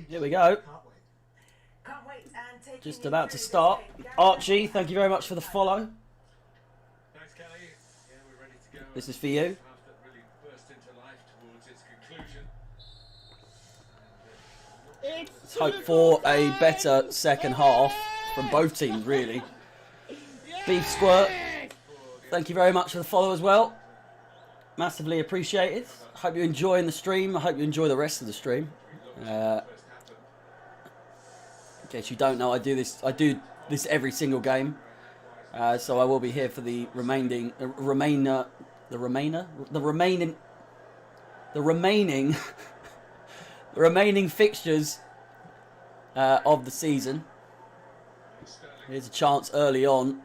Here we go. Can't wait and take Just you about to through start. this game. Archie, thank you very much for the follow. Thanks, Kelly. Yeah, we're ready to go. This is for you. Half that really burst into life towards its conclusion. Let's hope for a better second half from both teams, really. Beef Squirt, thank you very much for the follow as well. Massively appreciated. Hope you're enjoying the stream. I hope you enjoy the rest of the stream. In case you don't know, I do this every single game. So I will be here for the remaining fixtures of the season. Here's a chance early on.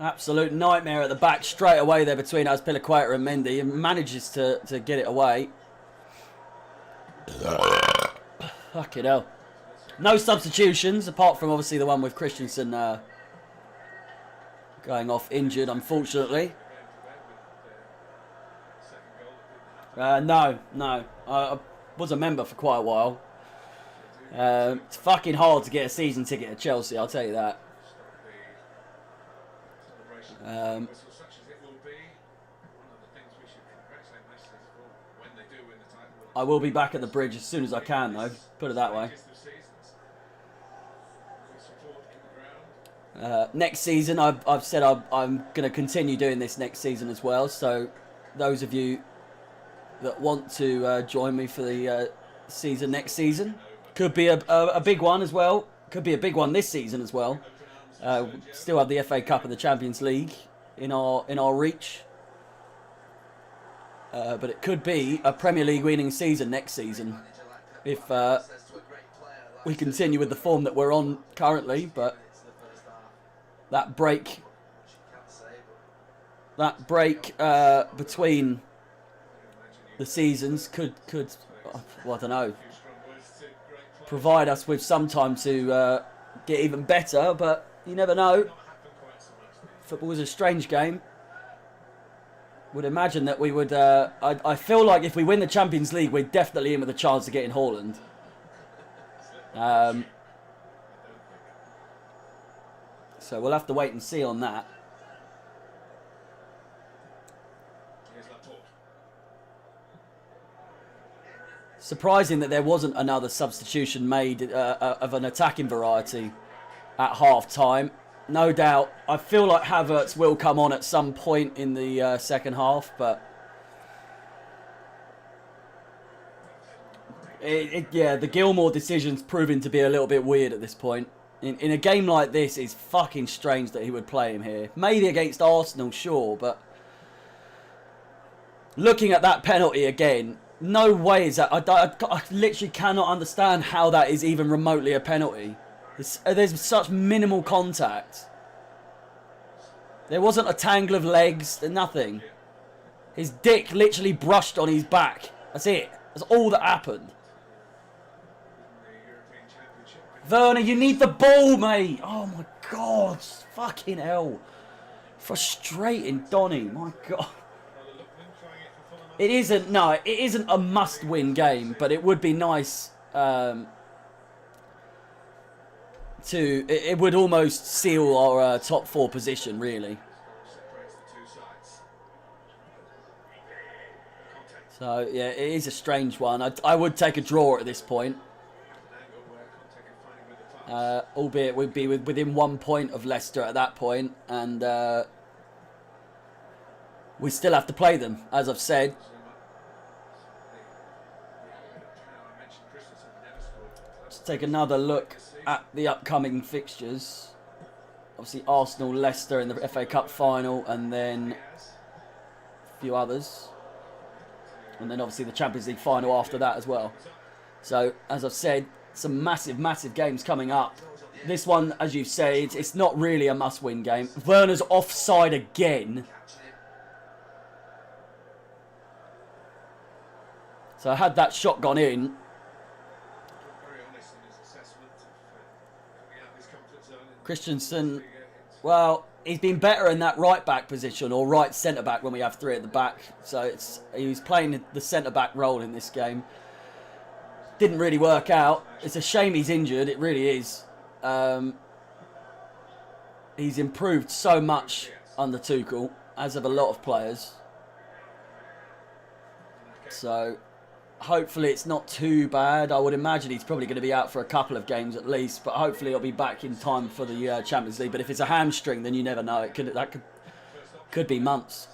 Absolute nightmare at the back straight away there between Azpilicueta and Mendy, and manages to get it away. Fucking hell. No substitutions, apart from obviously the one with Christensen going off injured, unfortunately. No. I was a member for quite a while. It's fucking hard to get a season ticket at Chelsea, I'll tell you that. Such as it will be, one of the things we should congratulate Leicester for when they do win the title. I will be back at the bridge as soon as I can, though. Put it that way. Next season, I've said I'm going to continue doing this next season as well. So those of you that want to join me for the season next season, could be a big one as well. Could be a big one this season as well. Still have the FA Cup and the Champions League in our reach. But it could be a Premier League winning season next season if we continue with the form that we're on currently. But that break between the seasons could well, I don't know, provide us with some time to get even better, but you never know. Football is a strange game. Would imagine that we would. I feel like if we win the Champions League, we're definitely in with a chance of getting Haaland. So we'll have to wait and see on that. Surprising that there wasn't another substitution made of an attacking variety at half time. No doubt, I feel like Havertz will come on at some point in the second half, but yeah, the Gilmour decision's proving to be a little bit weird at this point. In a game like this, it's fucking strange that he would play him here. Maybe against Arsenal, sure, but looking at that penalty again, no way is that. I literally cannot understand how that is even remotely a penalty. There's such minimal contact. There wasn't a tangle of legs, nothing. His dick literally brushed on his back. That's it. That's all that happened. Werner, you need the ball, mate. Oh my God. Fucking hell. Frustrating, Donny. My God. It isn't a must-win game, but it would be nice it would almost seal our top 4 position, really. So, yeah, it is a strange one. I would take a draw at this point. Albeit we'd be within 1 point of Leicester at that point, and we still have to play them, as I've said. Let's take another look at the upcoming fixtures. Obviously Arsenal, Leicester in the FA Cup final, and then a few others. And then obviously the Champions League final after that as well. So, as I've said, some massive, massive games coming up. This one, as you've said, it's not really a must-win game. Werner's offside again. So had that shot gone in, Christensen, well, he's been better in that right back position or right centre back when we have three at the back. So he was playing the centre back role in this game. Didn't really work out. It's a shame he's injured. It really is. He's improved so much under Tuchel, as have a lot of players. So hopefully it's not too bad. I would imagine he's probably going to be out for a couple of games at least, but hopefully he'll be back in time for the Champions League. But if it's a hamstring, then you never know. That could be months.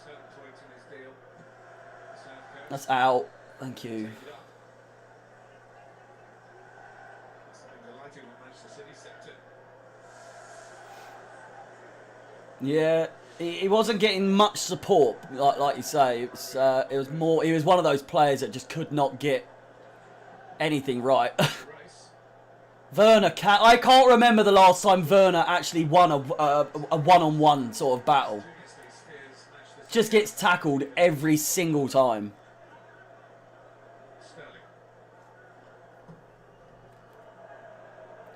That's out. Thank you. Yeah, he wasn't getting much support, like you say. It was more. He was one of those players that just could not get anything right. Werner, I can't remember the last time Werner actually won a one-on-one sort of battle. Just gets tackled every single time.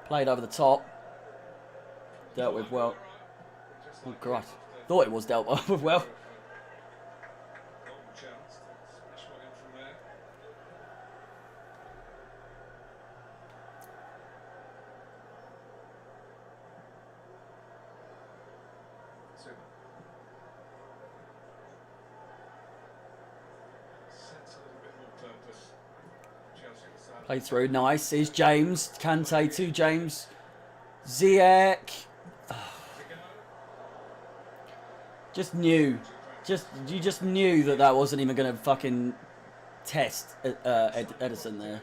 Played over the top. Dealt with well. Oh, God. Thought it was dealt with well. Play through, nice. Here's James. Kante to James. Ziyech. Just knew. You just knew that wasn't even going to fucking test Edison there.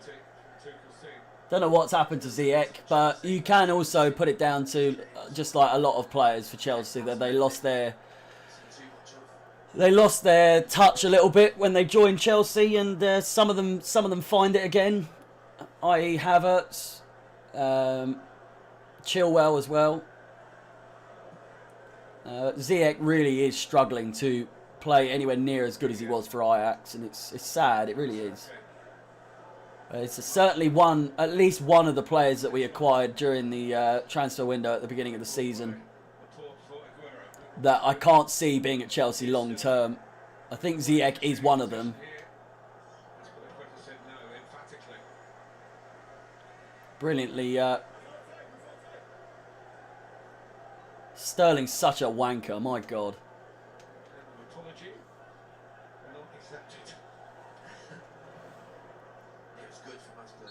Don't know what's happened to Ziyech, but you can also put it down to just like a lot of players for Chelsea that they lost their touch a little bit when they joined Chelsea, and some of them find it again. I.e. Havertz, Chilwell as well. Ziyech really is struggling to play anywhere near as good as he was for Ajax, and it's sad. It really is. It's certainly at least one of the players that we acquired during the transfer window at the beginning of the season that I can't see being at Chelsea long term. I think Ziyech is one of them. Brilliantly. Sterling's such a wanker, my God.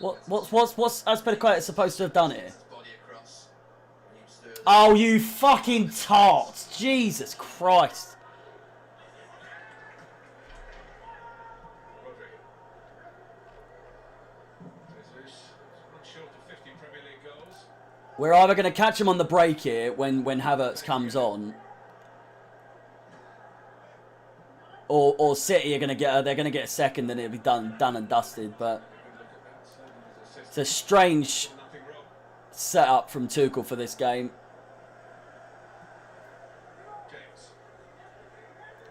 What's Azpilicueta supposed to have done here? Oh, you fucking tart! Jesus Christ! We're either going to catch him on the break here when Havertz comes on, or City are going to get a second, and it'll be done and dusted. But it's a strange setup from Tuchel for this game.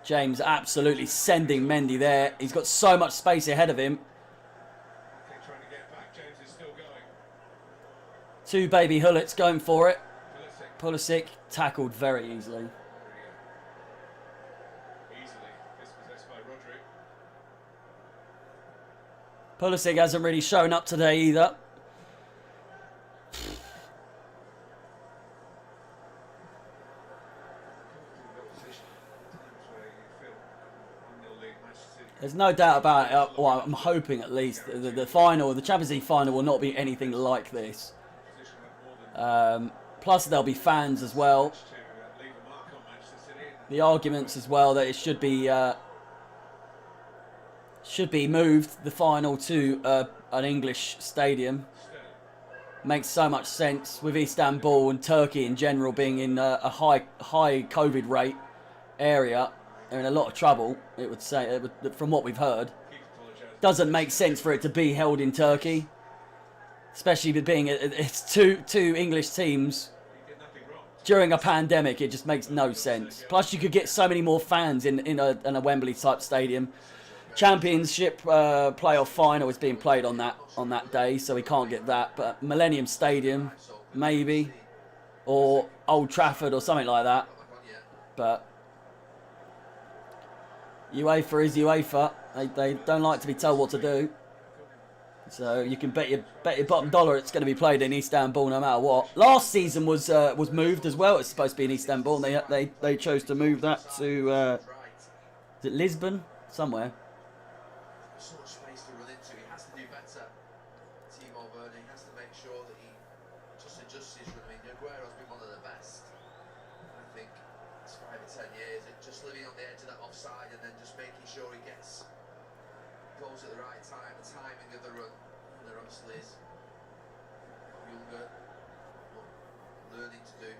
James absolutely sending Mendy there. He's got so much space ahead of him. Two baby Hullets going for it. Pulisic tackled very easily. Pulisic hasn't really shown up today either. There's no doubt about it. Well, I'm hoping at least the final, the Champions League final, will not be anything like this. Plus there'll be fans as well. The arguments as well that it should be moved, the final, to an English stadium. Makes so much sense with Istanbul and Turkey in general being in a high COVID rate area. They're in a lot of trouble, it would say, from what we've heard. Doesn't make sense for it to be held in Turkey. Especially with being it's two English teams during a pandemic, it just makes no sense. Plus, you could get so many more fans in a Wembley type stadium. Championship playoff final is being played on that day, so we can't get that. But Millennium Stadium, maybe, or Old Trafford or something like that. but UEFA is UEFA. They don't like to be told what to do. So you can bet your bottom dollar it's going to be played in Istanbul no matter what. Last season was moved as well. It's supposed to be in Istanbul, and they chose to move that to is it Lisbon somewhere. So much space to run into. He has to do better. Timo Werner, he has to make sure that he just adjusts his run. I mean, Aguero's been one of the best. I think it's 5 or 10 years. It's just living on the edge of that offside and then just making sure he gets goals at the right time, the timing of the run. And there obviously is younger, learning to do.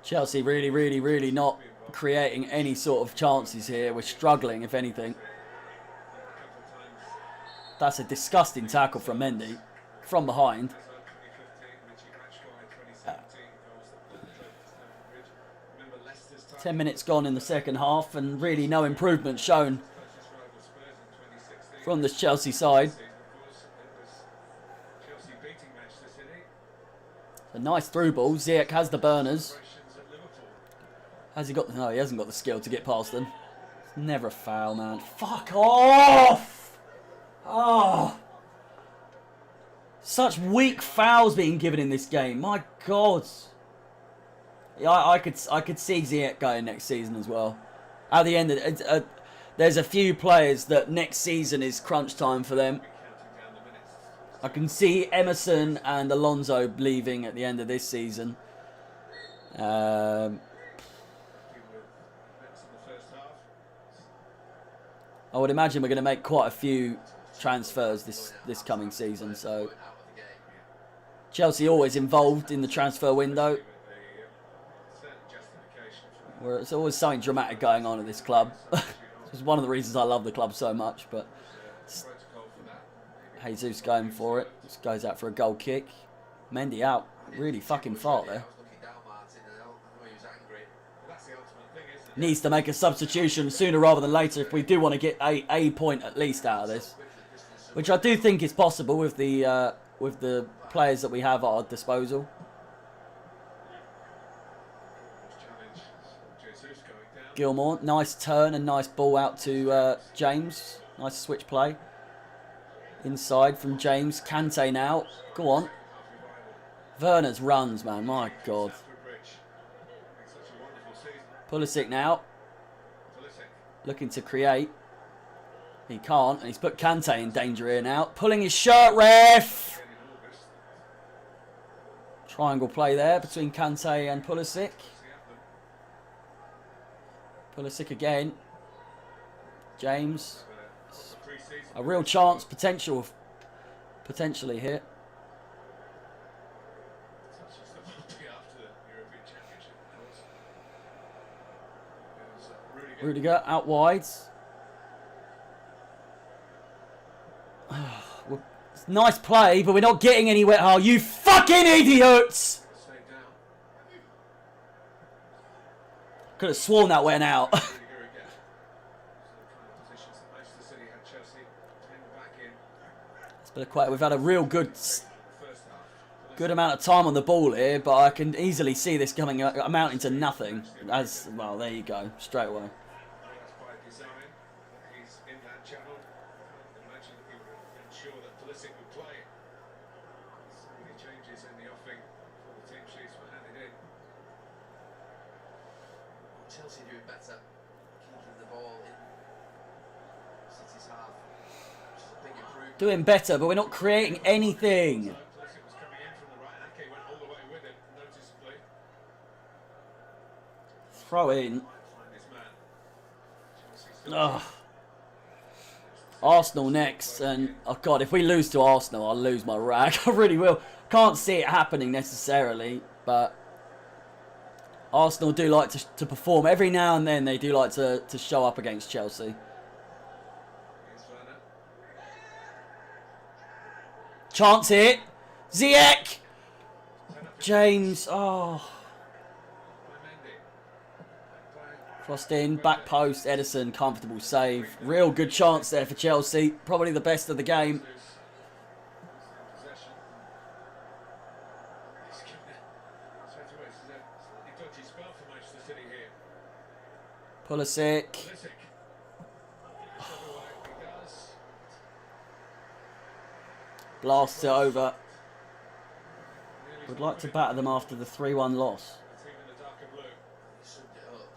Chelsea really not creating any sort of chances here. We're struggling, if anything. That's a disgusting tackle from Mendy from behind. 10 minutes gone in the second half, and really no improvement shown from the Chelsea side. A nice through ball. Ziyech has the burners. Has he got... No, he hasn't got the skill to get past them. It's never a foul, man. Fuck off! Oh! Such weak fouls being given in this game. My God. Yeah, I could see Ziyech going next season as well. At the end of it, there's a few players that next season is crunch time for them. I can see Emerson and Alonso leaving at the end of this season. I would imagine we're going to make quite a few transfers this coming season. So Chelsea always involved in the transfer window. Where it's always something dramatic going on at this club. It's one of the reasons I love the club so much. But Jesus going for it. Just goes out for a goal kick. Mendy out. Really fucking far there. Needs to make a substitution sooner rather than later if we do want to get a point at least out of this, which I do think is possible with the players that we have at our disposal. Gilmour, nice turn and nice ball out to James. Nice switch play. Inside from James. Kante now. Go on. Werner's runs, man. My God. Pulisic now. Looking to create. He can't, and he's put Kante in danger here now. Pulling his shirt, ref! Triangle play there between Kante and Pulisic. Pulisic again. James. A real chance, potentially here. Rudiger out wide. It's nice play, but we're not getting anywhere. Oh, you fucking idiots! Could have sworn that went out. We've had a real good amount of time on the ball here, but I can easily see this coming amounting to nothing. As well, there you go, straight away. Chelsea doing better, keeping the ball in City's half, which is a big improvement. Doing better, but we're not creating anything. Throw in. Ugh. Arsenal next, and oh God, if we lose to Arsenal, I'll lose my rag. I really will. Can't see it happening necessarily, but Arsenal do like to perform. Every now and then they do like to show up against Chelsea. Chance here. Ziyech! James, oh. Crossed in, back post, Ederson, comfortable save. Real good chance there for Chelsea. Probably the best of the game. Pulisic. Pulisic. Otherwise he does. Blasts it over. Nearly Would like to batter them after the 3-1 loss. the team in the darker blue. He summed it up.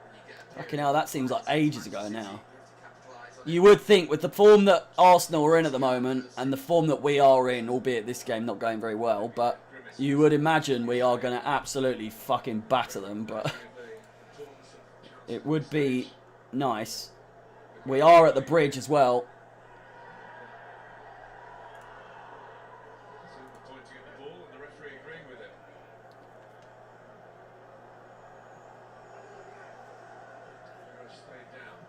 And you get a Fucking hell, that seems like ages ago now. You have to capitalise on it. You would think with the form that Arsenal are in at the moment and the form that we are in, albeit this game not going very well, but you would imagine we are going to absolutely fucking batter them, but it would be nice. We are at the bridge as well. Silva pointing at the ball and the referee agreeing with him. Aguero stayed down.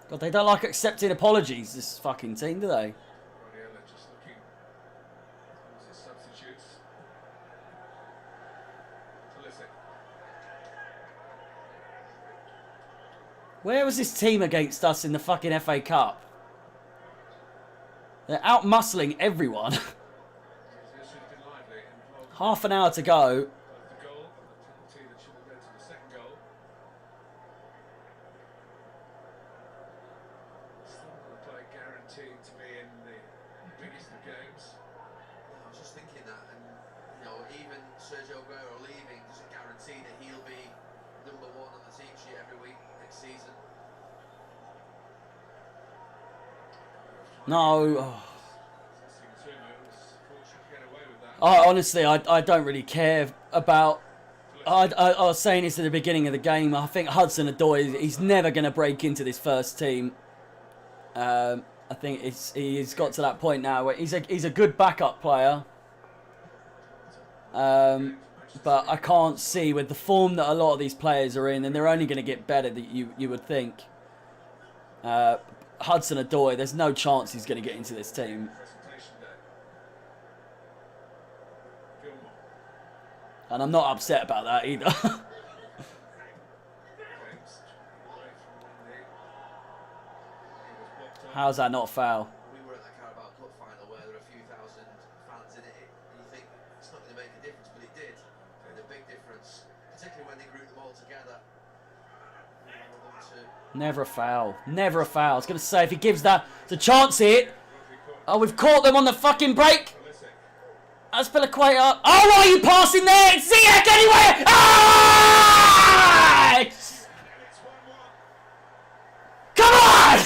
God, they don't like accepting apologies, this fucking team, do they? Guardiola just looking towards his substitutes. Pulisic. Where was this team against us in the fucking FA Cup? They're out-muscling everyone. This should have been lively. Involved Half an hour to go. both the goal and the penalty that should have led to the second goal. Still not a player guaranteed to be in the biggest of games. I was just thinking that, and you know, even Sergio Aguero leaving doesn't guarantee that he'll be number one on the team sheet every week next season. No. Oh. Zuma was fortunate to get away with that. Honestly, I don't really care about... I was saying this at the beginning of the game. I think Hudson-Odoi, he's never going to break into this first team. I think he's got to that point now where he's a good backup player. But I can't see with the form that a lot of these players are in, and they're only going to get better, that you would think. Hudson-Odoi, there's no chance he's going to get into this team. Presentation day. Gilmore. And I'm not upset about that either. James away from Mendy. He was blocked off. How's that not a foul? We were at the Carabao Cup final where there were a few thousand fans in it, and you think it's not going to make a difference, but it did. It made a big difference, particularly when they grouped them all together. Allowed them to Never a foul. Never a foul. I was going to say, if he gives that the chance here. Referee caught Oh, we've caught them on the fucking break. Pulisic. Aspilicueta. Oh, why are you passing there? It's Ziyech anywhere. Ah! And it's 1-1. Come on!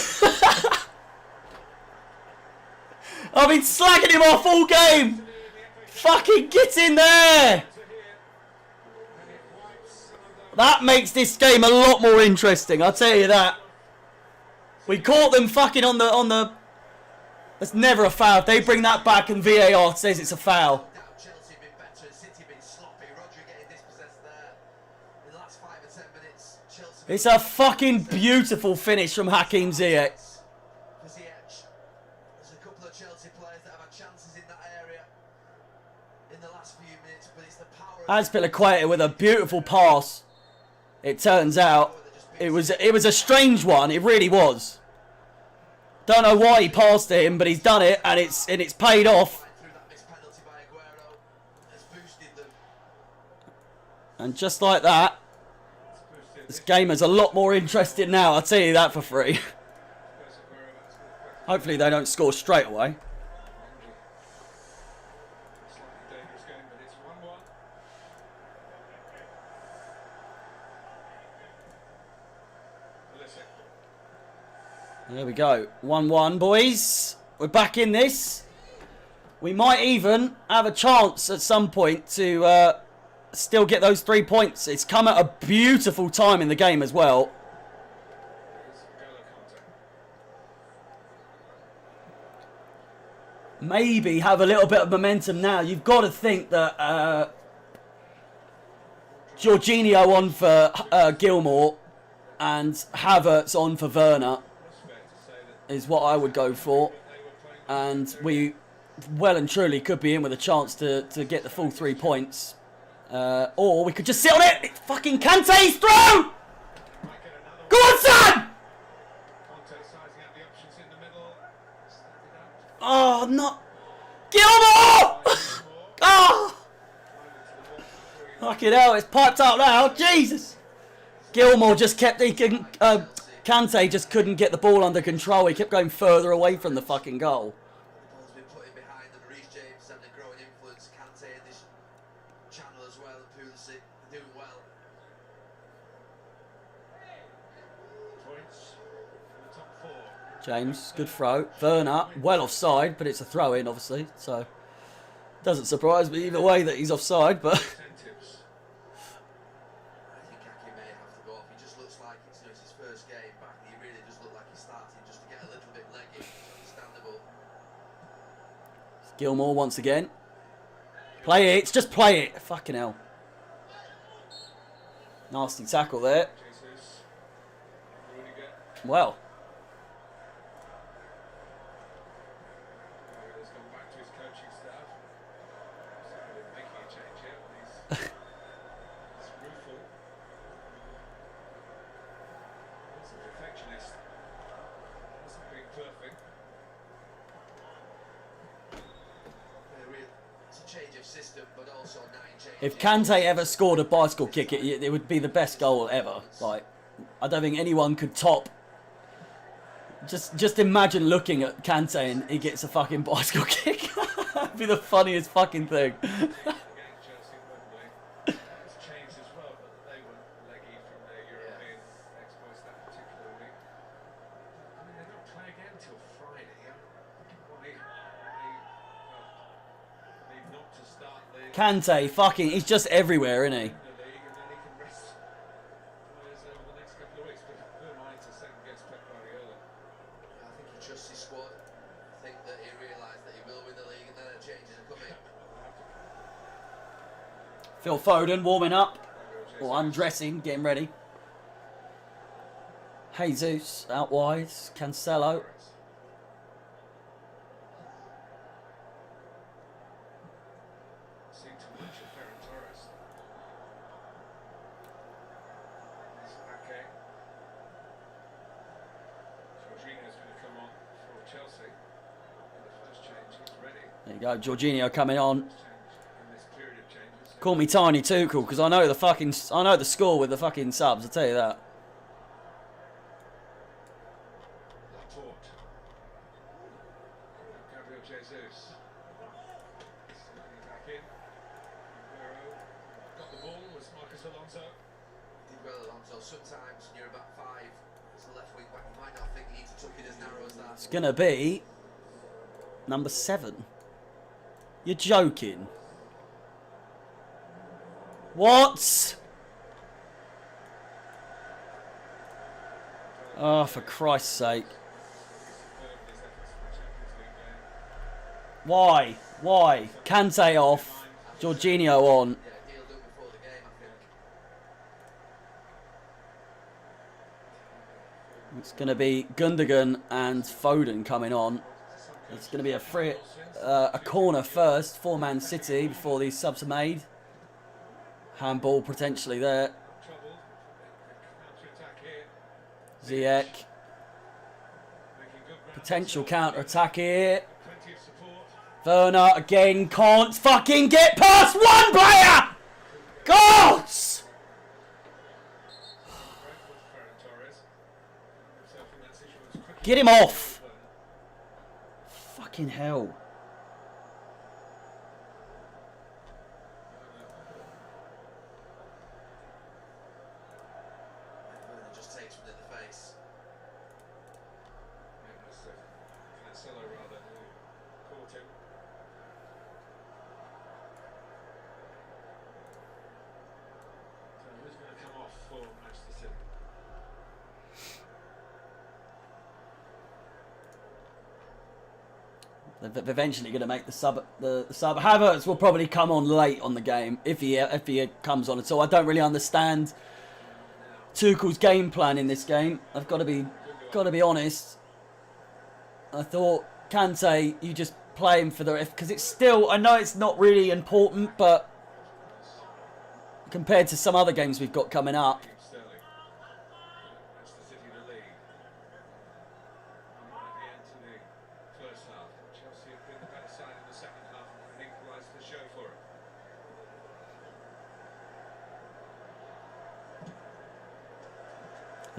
I've been slagging him off all game. Fucking get in there. That makes this game a lot more interesting, I'll tell you that. We caught them fucking on the... That's never a foul. If they bring that back and VAR says it's a foul. doubt Chelsea been better, City been sloppy, Rodri getting dispossessed there. In the last 5 or 10 minutes, Chelsea... It's a fucking beautiful finish from Hakim Ziyech. For Ziyech. There's a couple of Chelsea players that have had chances in that area in the last few minutes, but it's the power of... Aspilicueta with a beautiful pass. It turns out it was a strange one. It really was. Don't know why he passed to him, but he's done it, and it's paid off. through that missed penalty by Aguero has boosted them. And just like that, this game is a lot more interesting now. I'll tell you that for free. Hopefully they don't score straight away. Slightly dangerous game, but it's 1-1. Pulisic. There we go. 1-1, boys. We're back in this. We might even have a chance at some point to still get those 3 points. It's come at a beautiful time in the game as well. Here's N'Golo Kante. Maybe have a little bit of momentum now. You've got to think that Jorginho on for Gilmore and Havertz on for Werner is what I would go for. And we well and truly could be in with a chance to get the full 3 points. Or we could just sit on it. It's fucking Kante's through! Go on, son! Kante sizing out the options in the middle. Standing out. Oh, not... Gilmore! Oh! Fucking hell, it's piped up now. Jesus. Gilmore just kept... Kante just couldn't get the ball under control. He kept going further away from the fucking goal. The ball's been put in behind them. Reece James having a growing influence. Kante in this channel as well. And Pulisic doing well. Points in the top 4. James, good throw. Werner, well offside, but it's a throw in, obviously. So, doesn't surprise me either way that he's offside, but... Incentives. I think Ake may have to go off. He just looks like it's his first game back. And he really does look like he's starting just to get a little bit leggy. It's understandable. Gilmore once again. Play it, just play it. Fucking hell. Nasty tackle there. Jesus. Rudiger. Well, Has gone back to his coaching staff. He's making a change here. He's rueful. He's a perfectionist. Hasn't been perfect. It's a change of system, but also 9 changes. if Kante ever scored a bicycle kick, it would be the best goal ever. Like, I don't think anyone could top. Just imagine looking at Kante and he gets a fucking bicycle kick. That'd be the funniest fucking thing. Against Chelsea at Wembley. It's changed as well, but they were leggy from their European exploits that particular week. I mean, they don't play again till Friday. Why need not to start the Kante, fucking, he's just everywhere, isn't he? league, and then he can rest players over the next couple of weeks. But who am I to second guess Pep Guardiola? I think he trusts his squad. I think that he realised that he will win the league and then the changes are coming. Phil Foden warming up. Or undressing, getting ready. Jesus out wide. Cancelo. Seem to watch a Ferran Torres. There's Ake. Jorginho's going to come on for Chelsea. In the first change, he's ready. There you go, Jorginho coming on. Change in this period of changes. Call me Tiny Tuchel because I know the score with the fucking subs. I'll tell you that. Laporte. Gabriel Jesus. Standing back in. Aguero. Got the ball, was Marcus Alonso. Did well, Alonso. Sometimes when you're about 5 as a left wing back, you might not think you need to tuck it as narrow as that. It's gonna be number 7. You're joking. What? Oh, for Christ's sake. Superb in his efforts for the Champions League game. Why? Why? Kante off. Jorginho on. Yeah, he'll do it before the game, I think. It's going to be Gundogan and Foden coming on. It's going to be a corner first for Man City before these subs are made. Handball potentially there. Trouble. Counter-attack here. Ziyech. Making good ground. Potential counter-attack here. Plenty of support. Werner again can't fucking get past one player! God! Great with Ferran Torres. Himself in that situation was quickly. Get him off! Fucking hell. Werner just takes one in the face. It was Cancelo rather who caught him. So who's going to come off for Manchester City? They're eventually going to make the sub. The sub. Havertz will probably come on late on the game if he comes on at all. I don't really understand Tuchel's game plan in this game. I've got to be honest. I thought Kante, you just play him for the because it's still. I know it's not really important, but compared to some other games we've got coming up, Sterling. Manchester City the lead. At the end to the first half. Chelsea have been the better side in the second half and equalised the show for it.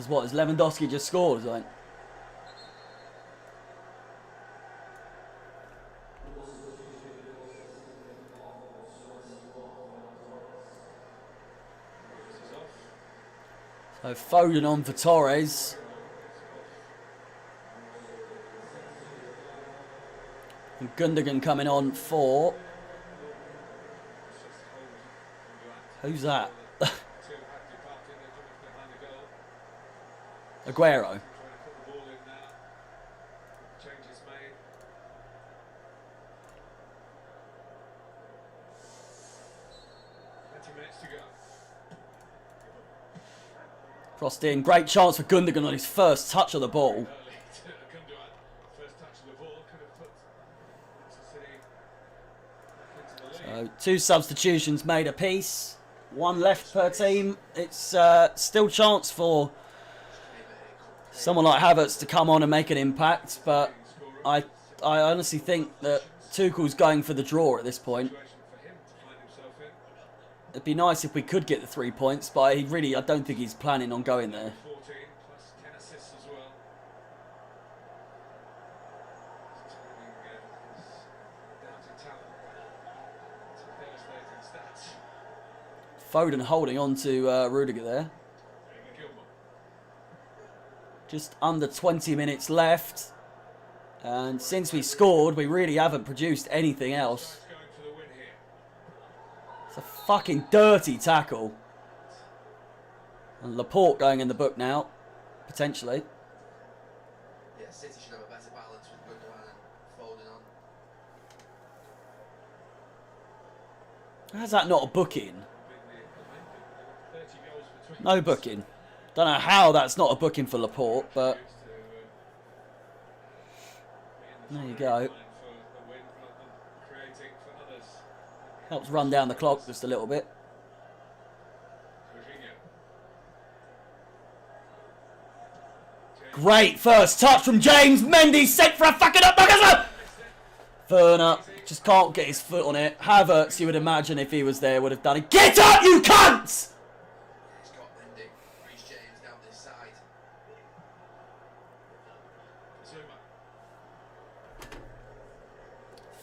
Because what, has Lewandowski just scored or something? So Foden on for Torres. And Gundogan coming on for... Who's that? Aguero. Crossed in. Great chance for Gundogan on his first touch of the ball. So 2 substitutions made apiece. 1 left per team. It's still chance for someone like Havertz to come on and make an impact, but I honestly think that Tuchel's going for the draw at this point. It'd be nice if we could get the 3 points, but I don't think he's planning on going there. Foden holding on to Rudiger there. Just under 20 minutes left. And since we scored, we really haven't produced anything else. It's a fucking dirty tackle. And Laporte going in the book now, potentially. Yeah, City should have a better balance with Gundogan and Foden on. How's that not a booking? No booking. Don't know how that's not a booking for Laporte, but there you go. Helps run down the clock just a little bit. Great first touch from James. Mendy sent for a fucking up. Werner just can't get his foot on it. Havertz, you would imagine if he was there, would have done it. Get up, you cunts!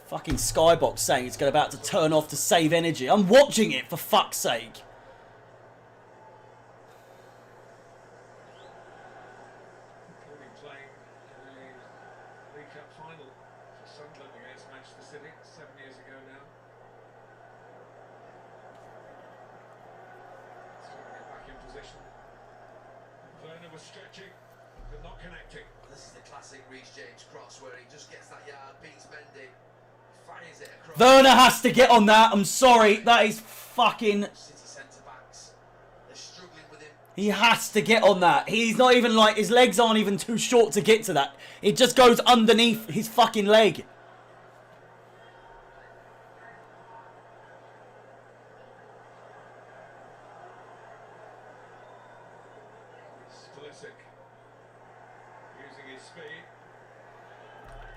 Fucking Skybox saying it's about to turn off to save energy. I'm watching it, for fuck's sake. Playing in the League Cup final for Sunderland against Manchester City 7 years ago now. Still to get back in position. Werner was stretching, but not connecting. This is the classic Reece James cross where he just gets that yard, beats Mendy. Werner has to get on that. I'm sorry. That is fucking... He has to get on that. He's not even like... His legs aren't even too short to get to that. It just goes underneath his fucking leg.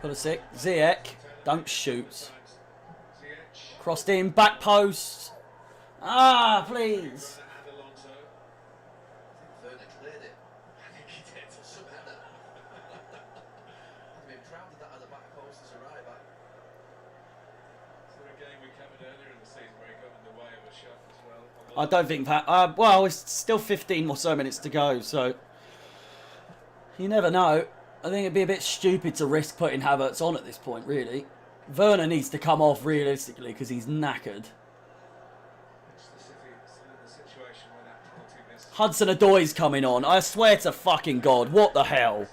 Pulisic. Ziyech. Don't shoot. Crossed in, back post. Ah, please. Werner cleared it. I think he did. Some header. I've been proud of that at the back post as a right back. Is there a game we covered earlier in the season where he got in the way of a shot as well? I don't think that. Well, it's still 15 or so minutes to go, so you never know. I think it'd be a bit stupid to risk putting Havertz on at this point, really. Werner needs to come off realistically because he's knackered. Hudson-Odoi's coming on. I swear to fucking God, what the hell?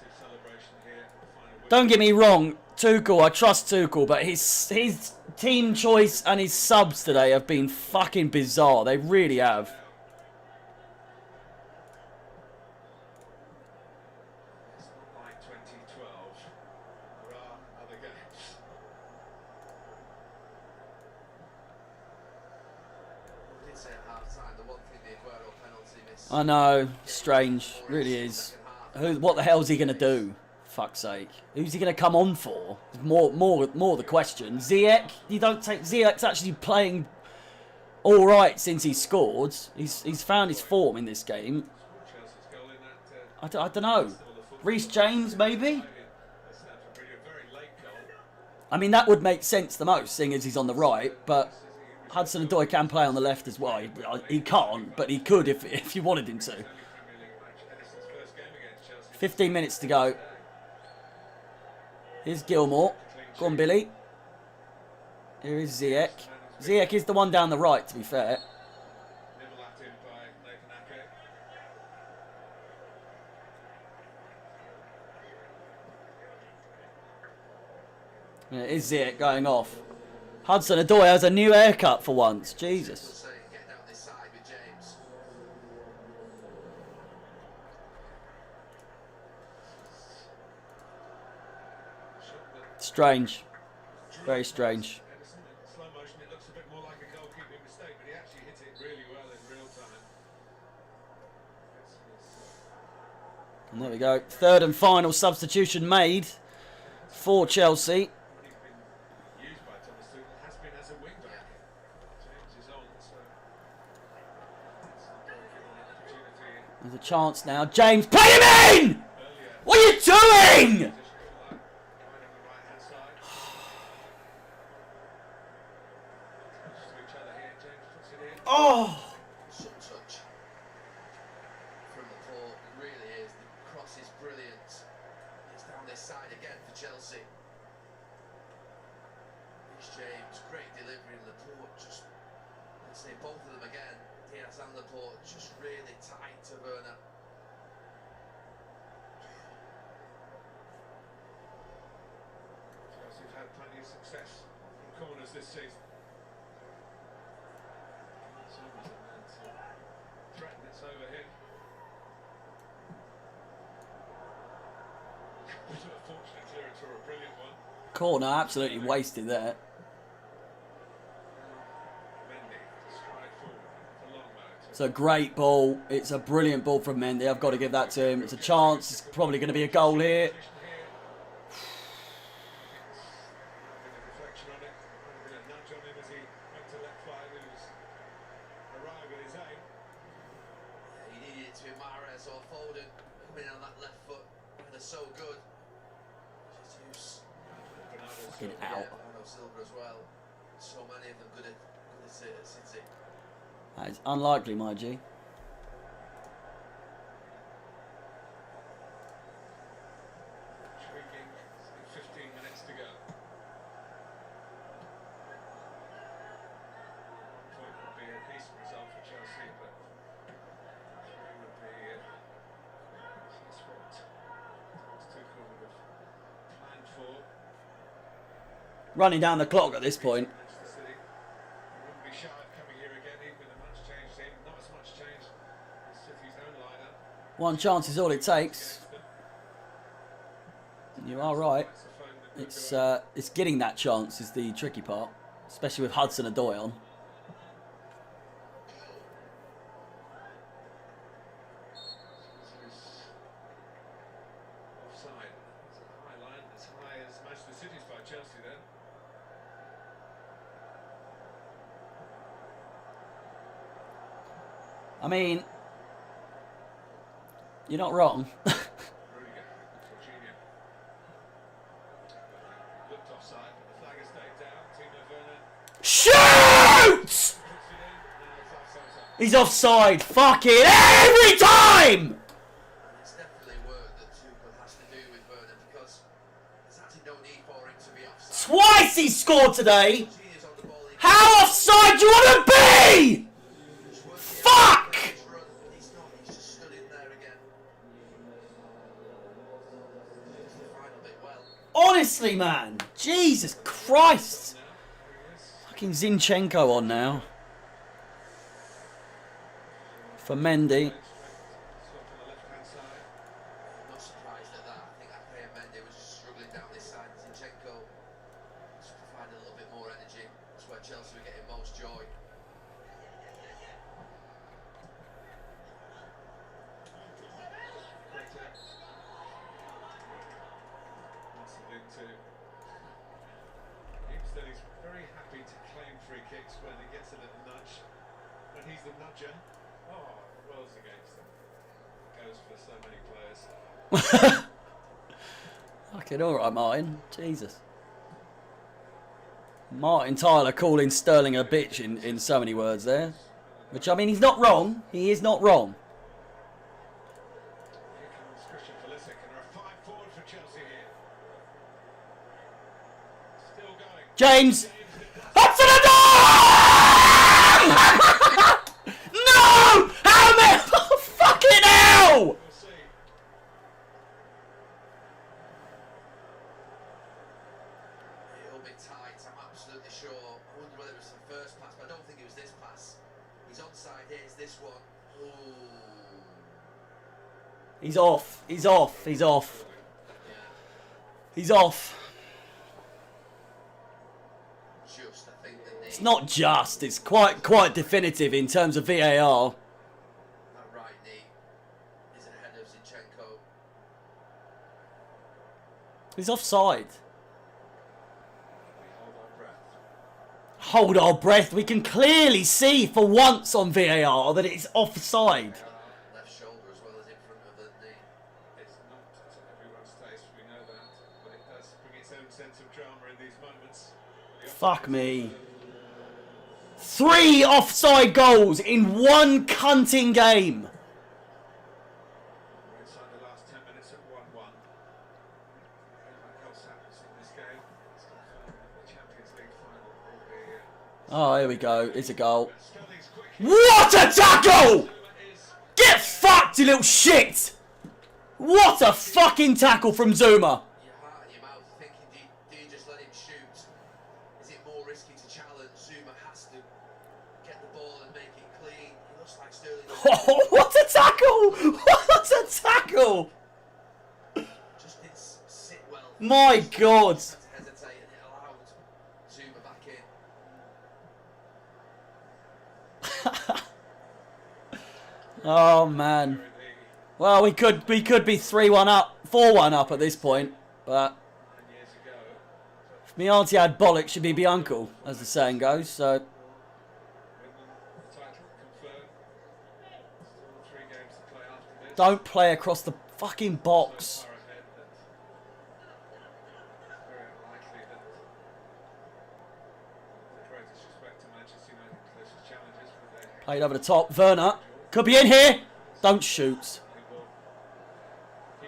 Don't get me wrong, Tuchel, I trust Tuchel, but his team choice and his subs today have been fucking bizarre. They really have. I know, strange, really is. What the hell is he going to do? Fuck's sake. Who's he going to come on for? More the question. Ziyech? You don't take... Ziyech's actually playing alright since he scored. He's found his form in this game. I don't know. Reece James, maybe? I mean, that would make sense the most, seeing as he's on the right, but Hudson-Odoi can play on the left as well. He can't, but he could if you wanted him to. 15 minutes to go. Here's Gilmore. Go on, Billy. Here is Ziyech. Ziyech is the one down the right, to be fair. Yeah, it is Ziyech going off. Hudson-Odoi has a new haircut for once. Jesus. Strange. Very strange. Slow motion, it looks a bit more like a goalkeeping mistake, but he actually hit it really well in real time. And there we go. Third and final substitution made for Chelsea. Used by Thomas Tuchel, has been as a wing back. James is on, so There's a chance now. James, play him in! What are you doing? Oh! Some touch from the ball, it really is. The cross is brilliant. It's down this side again for Chelsea. Reece James, great delivery, and Laporte just, let's say both of them again. Diaz and Laporte just really tight to Werner. Chelsea have had plenty of success from corners this season. Threaten it's over here. Fortunate clearance or a brilliant one. Corner, absolutely wasted there. Mendy to stride forward for Longman. It's a great ball. It's a brilliant ball from Mendy. I've got to give that to him. It's a chance. It's probably going to be a goal here. Reflection on it. A nudge on him as he went to left fire. He was arrived at his aim. He needed it to be Mahrez or Foden coming in on that left foot. They're so good. Jesus. Fucking out. Bernardo Silva as well. So many of them good at City. That is unlikely, my G. Intriguing. 15 minutes to go. 1 point would be a decent result for Chelsea, but 3 would be that's what Thomas Tuchel would have planned for. Running down the clock at this point. Manchester City. He wouldn't be shy of coming here again, even with a much changed team. Not as much change as City's own lineup. One chance is all it takes. You are right. It's getting that chance is the tricky part, especially with Hudson-Odoi on. Offside. It's a high line, as high as Manchester City's by Chelsea then. I mean, you're not wrong. Rudiger, Jorginho. Looked offside, but the flag has stayed down. Timo Werner Shoot! puts it in. Now it's offside. He's offside. Fuck it every time. And it's definitely work that Tuchel has to do with Werner because there's actually no need for him to be offside. Twice he scored today. Jorginho's on the ball. How offside do you want to be? Fuck! He's not. He's just stood in there again. Does the final bit well. Honestly, man. Jesus Christ. Fucking Zinchenko on now. For Mendy. Swap on the left-hand side. I'm not surprised at that. I think Akpay and Mendy was just struggling down this side. Zinchenko just provided a little bit more energy. That's where Chelsea were getting most joy. That he's very happy to claim free kicks when he gets a little nudge. When he's the nudger, oh, rolls against them. goes for so many players. Fucking alright, Martin. Jesus. Martin Tyler calling Sterling a bitch in so many words there. Which, I mean, he's not wrong. He is not wrong. Here comes Christian Pulisic, and there are 5 forward for Chelsea here. Still going. James! Up to the door! No! How many? Fucking hell! We'll see. It'll be tight, I'm absolutely sure. I wonder whether it was the first pass, but I don't think it was this pass. He's onside here, it's this one. Ooh. He's off. He's off. He's off. Yeah, He's off. just, I think the knee. It's not just. It's quite definitive in terms of VAR. That right knee is ahead of Zinchenko. He's offside. We hold our breath. Hold our breath. We can clearly see for once on VAR that it's offside. Left shoulder as well as in front of the knee. It's not to everyone's taste, we know that, but it does bring its own sense of drama in these moments. Fuck me. 3 offside goals in one cunting game. We're inside the last 10 minutes at 1-1. What else happens in this game? It's confirmed that the Champions League final will be. Oh, here we go. It's a goal. Sterling's quick. What a tackle! Zuma is. Get fucked, you little shit! What a fucking tackle from Zuma. Your heart and your mouth thinking, do you just let him shoot? Is it more risky to challenge? Zuma has to get the ball and make it clean. It looks like Sterling Oh, what a tackle! What a tackle! just didn't sit well. My God. Had to hesitate and it allowed Zuma back in. Oh man. Well, we could be 3-1 up, 4-1 up at this point, but 9 years ago. if me auntie had bollocks, she'd be uncle, as the saying goes. So Win the title confirmed. Still 3 games to play after this. don't play across the fucking box. So far ahead that it's very unlikely that, with the greatest respect to Manchester United closest challenges, but they Played over the top. Werner could be in here. Don't shoot.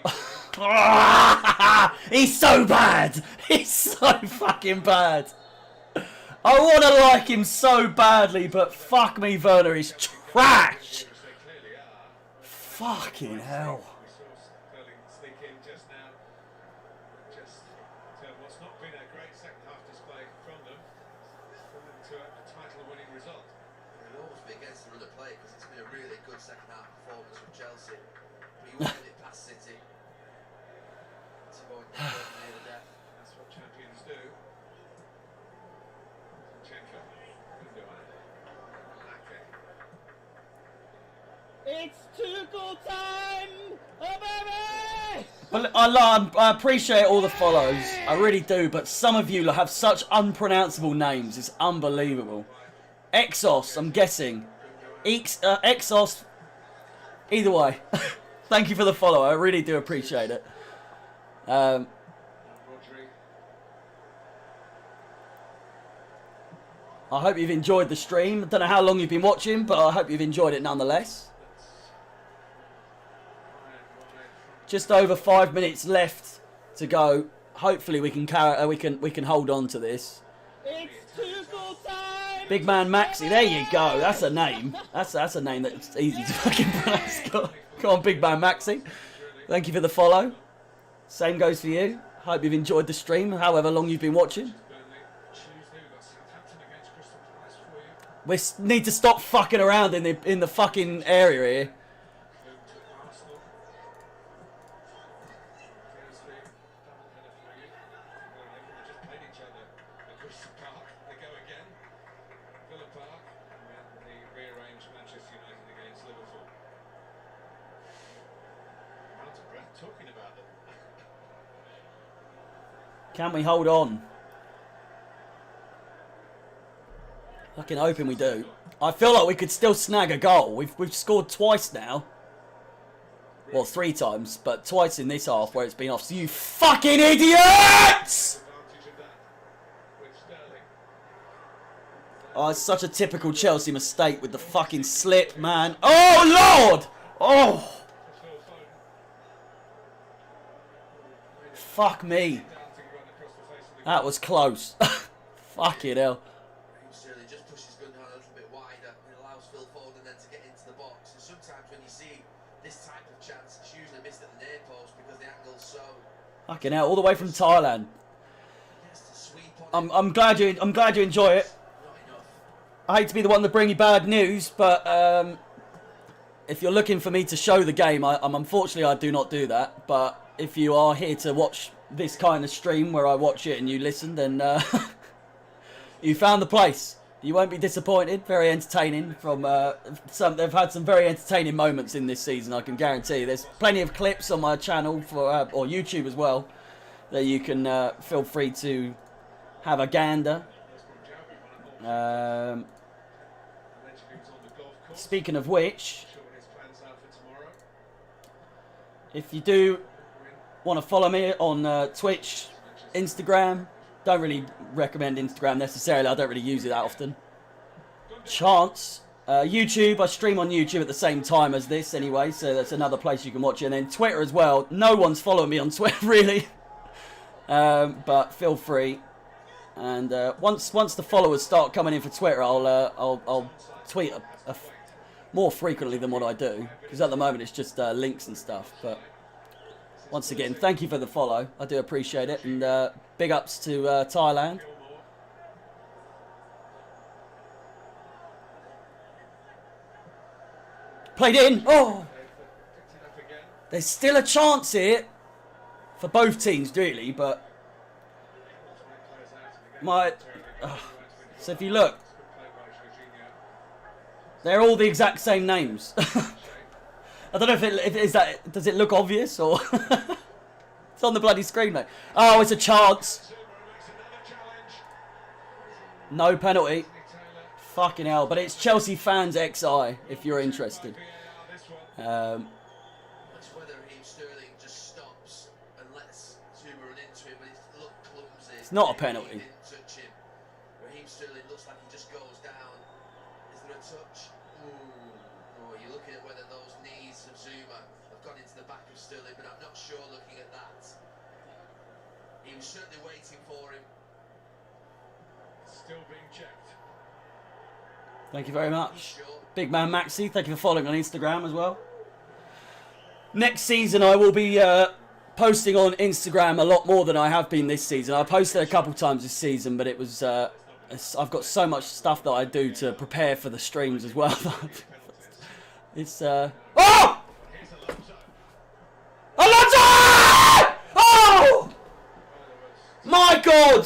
will keep He's so bad. He's so fucking bad. I want to like him so badly, but fuck me, Werner is trash. they clearly are. Fucking hell. We saw Sterling sneak in just now. Just to what's not been a great second half display from them. To a title-winning result. It'll always be against the run of play because it's been a really good second half performance from Chelsea. But he wanted it past City. To go and near the death. That's what champions do. Zinchenko. Gundogan. Ake. It's Tuchel time! Oh, baby! But I appreciate all the follows. I really do, but some of you have such unpronounceable names. It's unbelievable. Exos, I'm guessing. Exos. Either way. Thank you for the follow. I really do appreciate it. Rodri. I hope you've enjoyed the stream. I don't know how long you've been watching, but I hope you've enjoyed it nonetheless. Just over 5 minutes left to go. Hopefully we can hold on to this. It's Tuchel time! Big man Maxi, there you go. That's a name. That's a name that's easy to fucking pronounce. Go on, Big man Maxi. Thank you for the follow. Same goes for you. Hope you've enjoyed the stream, however long you've been watching. Burnley. Tuesday we've got Southampton against Crystal Palace for you. We need to stop fucking around in the fucking area here. Home to Arsenal. Thursday, doubleheader for you. They just played each other at Crystal Park. They go again. Villa Park. And then the rearranged Manchester United against Liverpool. I'm out of breath talking about them. Can we hold on? Fucking hoping we do. I feel like we could still snag a goal. We've scored twice now. Well, 3 times, but twice in this half where it's been off. So you fucking idiots! Advantage of that with Sterling. Oh, it's such a typical Chelsea mistake with the fucking slip, man. Oh, Lord! Oh, For Phil Foden. fuck me. Darting run across the face of the That was close. Fucking hell. Raheem Sterling just pushes Gundogan a little bit wider and allows Phil Foden then to get into the box. And sometimes when you see this type of chance, it's usually missed at the near post because the angle's so. Fucking hell, all the way from Thailand. He has to sweep on it. I'm glad you enjoy it. Not enough. I hate to be the one to bring you bad news, but if you're looking for me to show the game, I'm unfortunately I do not do that. But if you are here to watch this kind of stream where I watch it and you listen, then you found the place. You won't be disappointed. Very entertaining. They've had some very entertaining moments in this season. I can guarantee. There's plenty of clips on my channel or YouTube as well that you can feel free to have a gander. Allegedly was on the golf course. Speaking of which, Not sure what his plans are for tomorrow. if you do want to follow me on Twitch, Instagram, don't really recommend Instagram necessarily. I don't really use it that often. Chance. YouTube, I stream on YouTube at the same time as this anyway, so that's another place you can watch it. And then Twitter as well. No one's following me on Twitter really, but feel free. And once the followers start coming in for Twitter, I'll tweet more frequently than what I do, because at the moment it's just links and stuff. But once again, thank you for the follow. I do appreciate it, and big ups to Thailand. Played in. Oh, Picked it up again. there's still a chance here for both teams, really. But my so if you look, they're all the exact same names. I don't know if it is that. Does it look obvious or it's on the bloody screen, mate? Oh, it's a chance. No penalty. Fucking hell! But it's Chelsea fans XI if you're interested. It's whether Raheem Sterling just stops and lets Zuma run into him, but it looked clumsy. It's not a penalty. He didn't touch him. Raheem Sterling looks like he just goes down. Is there a touch? Ooh. Oh, you're looking at whether those knees of Zuma have gone into the back of Sterling, but I'm not sure looking at that. He was certainly waiting for him. Still being checked. Thank you very He's much. sure. Big man Maxi, thank you for following on Instagram as well. Next season I will be posting on Instagram a lot more than I have been this season. I posted a couple times this season, but it was I've got so much stuff that I do to prepare for the streams as well. It's oh! Alonso! Oh! My God!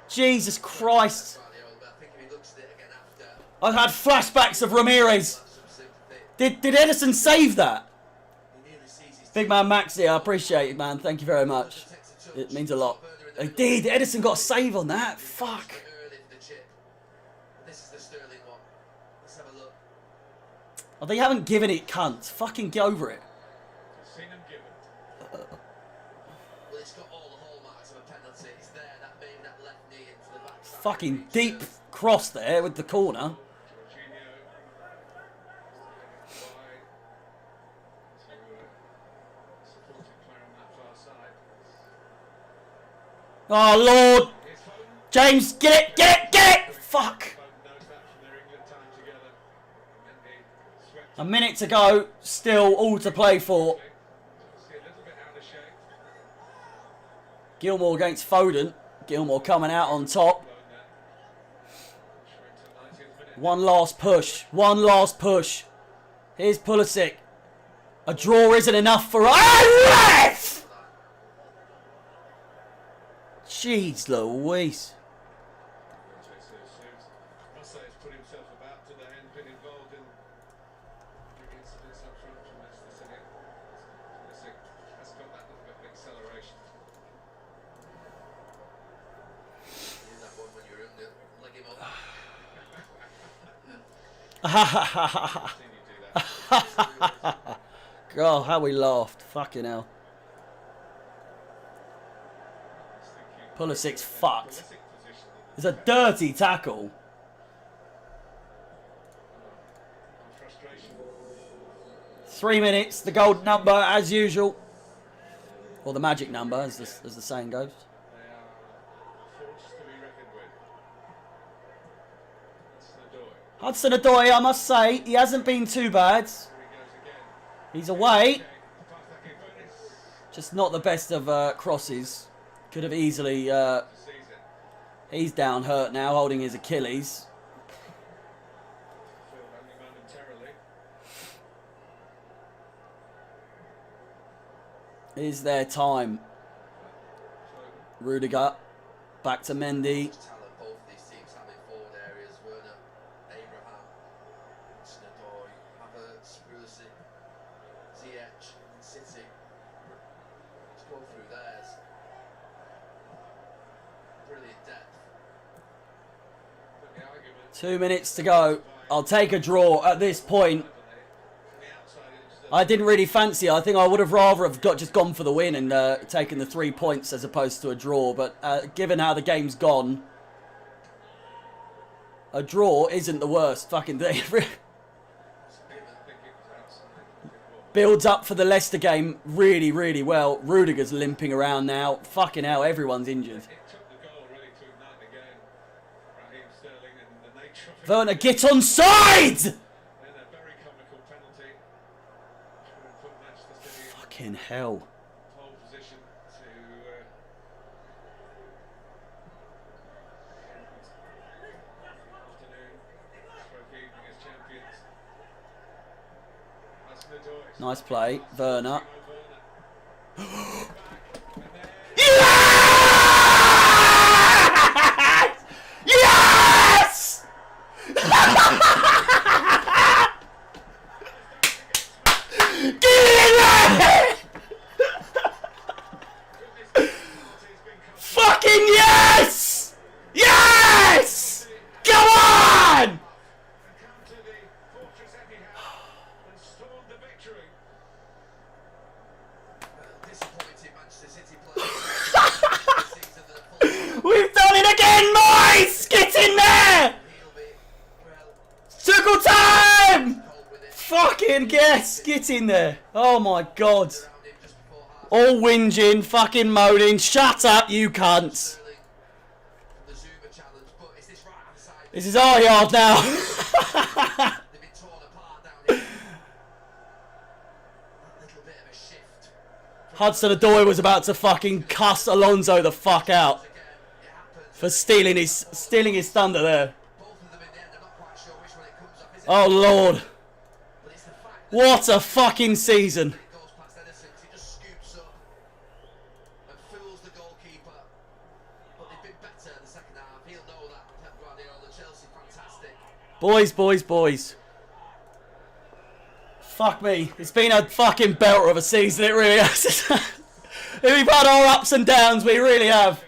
Jesus Christ! Guardiola, but I think if he looks at it again after, I've had flashbacks of Ramirez. some sympathy. Did Edison save that? He nearly sees his Big man Maxi, I appreciate it, man. Thank you very much. It means a lot. He did. Edison got a save on that. Fuck. early for the chip. This is the Sterling one. Let's have a look. Oh, they haven't given it, cunt. Fucking get over it. Seen him given. Well, it's got all the hallmarks of a penalty. It's there, that maybe that left knee into the back. Fucking deep cross there with the corner. Jorginho. Supporting player on that far side. Oh, Lord. Here's Foden. James, get it! Fuck. Foden knows that from their England time together. And he swept A minute to go. Still all to play for. see a little bit out of shape. Gilmore against Foden. Gilmore coming out on top. Blown there. We're into 90th minute. One last push. One last push. Here's Pulisic. A draw isn't enough for us. Jeez Louise. Must say he's put himself about to the end, been involved in big incidents up front from Leicester City. Pulisic has got that little bit of acceleration. You did that one when you were in there. Leg him up. I've seen you do that. God, how we laughed. Fucking hell. Pulisic's fucked. It's a dirty tackle. Frustration. 3 minutes, the gold number as usual. Or the magic number, as the saying goes. They are forced to be reckoned with. Hudson Hudson-Odoi, I must say, he hasn't been too bad. Here he goes again. He's away. Okay, Partaki Venice Just not the best of crosses. Could have easily... sees it. he's down hurt now, holding his Achilles. Filled only momentarily. Is their time. Rudiger. Back to Mendy. Talent both of these teams have in forward areas. Werner, Abraham, Hudson-Odoi, Havertz, Pulisic, Ziyech, and City. Let's go through theirs. Brilliant depth. But the argument 2 minutes to go. I'll take a draw at this point. from the outside is that I didn't really fancy it. I think I would have rather have just gone for the win and taken the 3 points as opposed to a draw. But given how the game's gone, a draw isn't the worst fucking thing. I think it was outside. Builds up for the Leicester game really, really well. Rudiger's limping around now. Fucking hell, everyone's injured. It took the goal really to ignite the game. Raheem Sterling and the nature of it. Werner, get on side! Then a very comical penalty. Which would have put Manchester City in Fucking hell. pole position to end afternoon, stroke evening as champions. Hudson-Odoi. Nice play, Werner. Yes! Get in there! Fucking yes! Yes! Come on! And come to the Fortress Etihad and stormed the victory. Disappointing Manchester City players. Season that are full We've done it again, boys! Get in there! he'll be, well, Circle time! cold with it. Fucking yes! Get in there. Oh my god. Around him just before half. All whinging, fucking moaning. Shut up, you cunts. Sterling from the Zuma challenge, but it's this right hand side. This is our yard now. They've been torn apart down here. That little bit of a shift. Hudson-Odoi was about to fucking cuss Alonso the fuck out Again, it happens. for stealing his thunder there. Both of them in the end, I'm not quite sure which one it comes off, is it? Oh lord. But it's the fact that What a fucking season. it goes past Edison, he just scoops up and fools the goalkeeper. But they've been better in the second half. He'll know that. Pep Guardiola, Chelsea, fantastic. Boys, boys, boys. Fuck me. It's been a fucking belter of a season, it really has. We've had our ups and downs, we really have.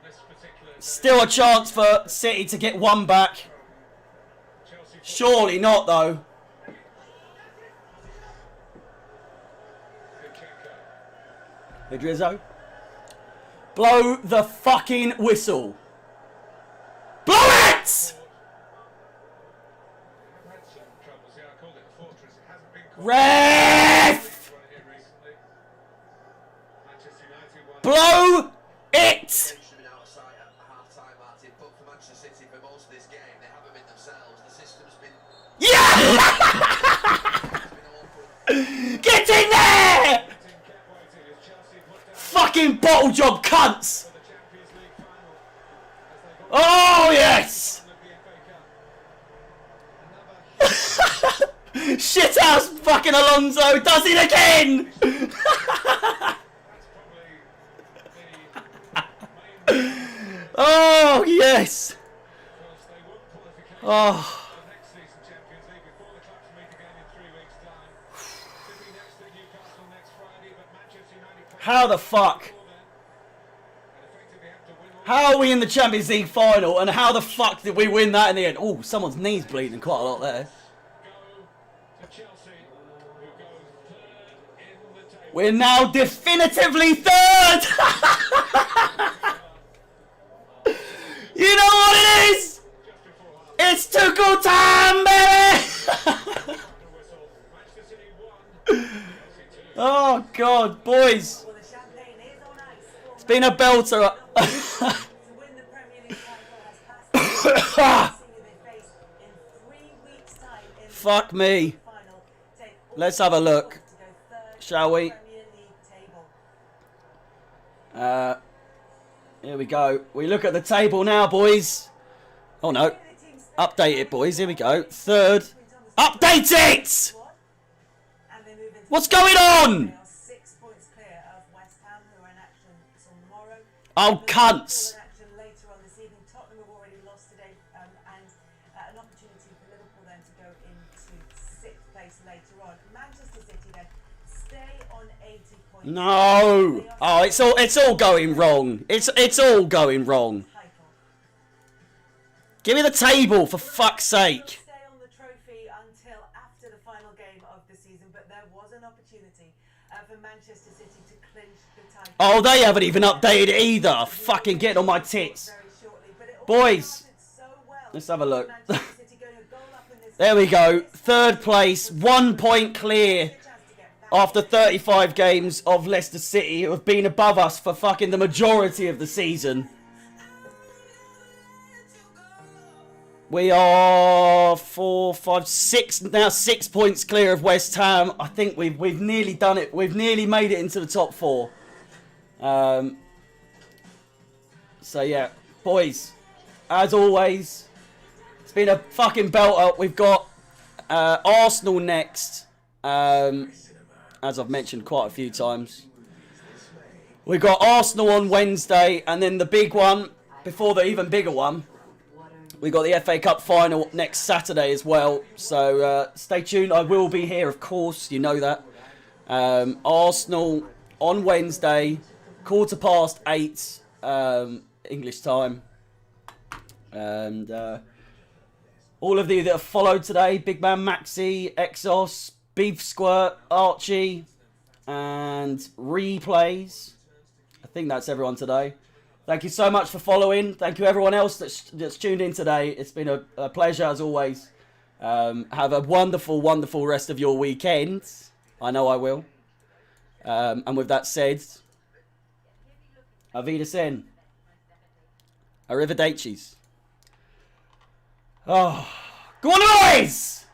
This particular Still a chance for City to get one back. Chelsea Surely not, though. Zinchenko. Idrizzo. Blow the fucking whistle. Blow it! I've had some troubles here. I called it a fortress. It hasn't been called Ref! one here recently. Manchester United won. Blow it! They should have been out of sight at half time, Martin. But for Manchester City, for most of this game, they haven't been themselves. The system's been, Yeah! it's been awkward. Get in there! Team kept waiting as Chelsea put down Fucking bottle job cunts! for the Champions League final as they got Oh, yes! of the FA Cup. Another Shithouse fucking Alonso does it again! that's probably the main Oh, yes! because they won qualification Oh, for the next season Champions League before the clubs meet again in 3 weeks' time. City next at Newcastle next Friday, but Manchester United play how the fuck? before then and effectively have to win all How are we in the Champions League final, and how the fuck did we win that in the end? Oh, someone's knee's bleeding quite a lot there. Go to Chelsea, who go third in the table. We're now definitively third! You know what it is? It's Tuchel time, baby! Oh, God, boys. Well, the champagne is on ice. It's been a belter. To win the Premier League title has passed the they face in 3 weeks' time in Fuck me. the final. Take all Let's have a look. to go third Shall we? in the Premier League table. Here we go. We look at the table now, boys. Oh, no. Update it, boys. Here we go. Third. Update it! And they move into What's going on? They are 6 points clear of West Ham, who are in action tomorrow. Oh, cunts. In action later on this evening. Tottenham have already lost today, and an opportunity for Liverpool then to go into 6th place later on. Manchester City then stay on 80 points. No. Oh, it's all going wrong. It's all going wrong. Title. Give me the table, for fuck's sake. Stay on the trophy until after the final game of the season, but there was an opportunity for Manchester City to clinch the title. Oh, they haven't even updated it either. Fucking getting on my tits. Very shortly, but it all Boys. started so well. Let's have a look. Manchester City going a goal up in this There we go. Third place. 1 point clear. chance to get back. After 35 games of Leicester City, who have been above us for fucking the majority of the season. We are 4, 5, 6 now 6 points clear of West Ham. I think we've nearly done it. We've nearly made it into the top 4. So yeah, boys, as always, it's been a fucking belter. We've got Arsenal next. As I've mentioned quite a few times. We've got Arsenal on Wednesday, and then the big one, before the even bigger one, we got the FA Cup final next Saturday as well. So stay tuned. I will be here, of course. You know that. Arsenal on Wednesday, 8:15 English time. And all of you that have followed today, Big Man Maxi, Exos, Beef Squirt, Archie, and Replays. I think that's everyone today. Thank you so much for following. Thank you everyone else that's tuned in today. It's been a pleasure as always. Have a wonderful, wonderful rest of your weekend. I know I will. And with that said, Avidasen. Arrivederci. Oh, go on, boys!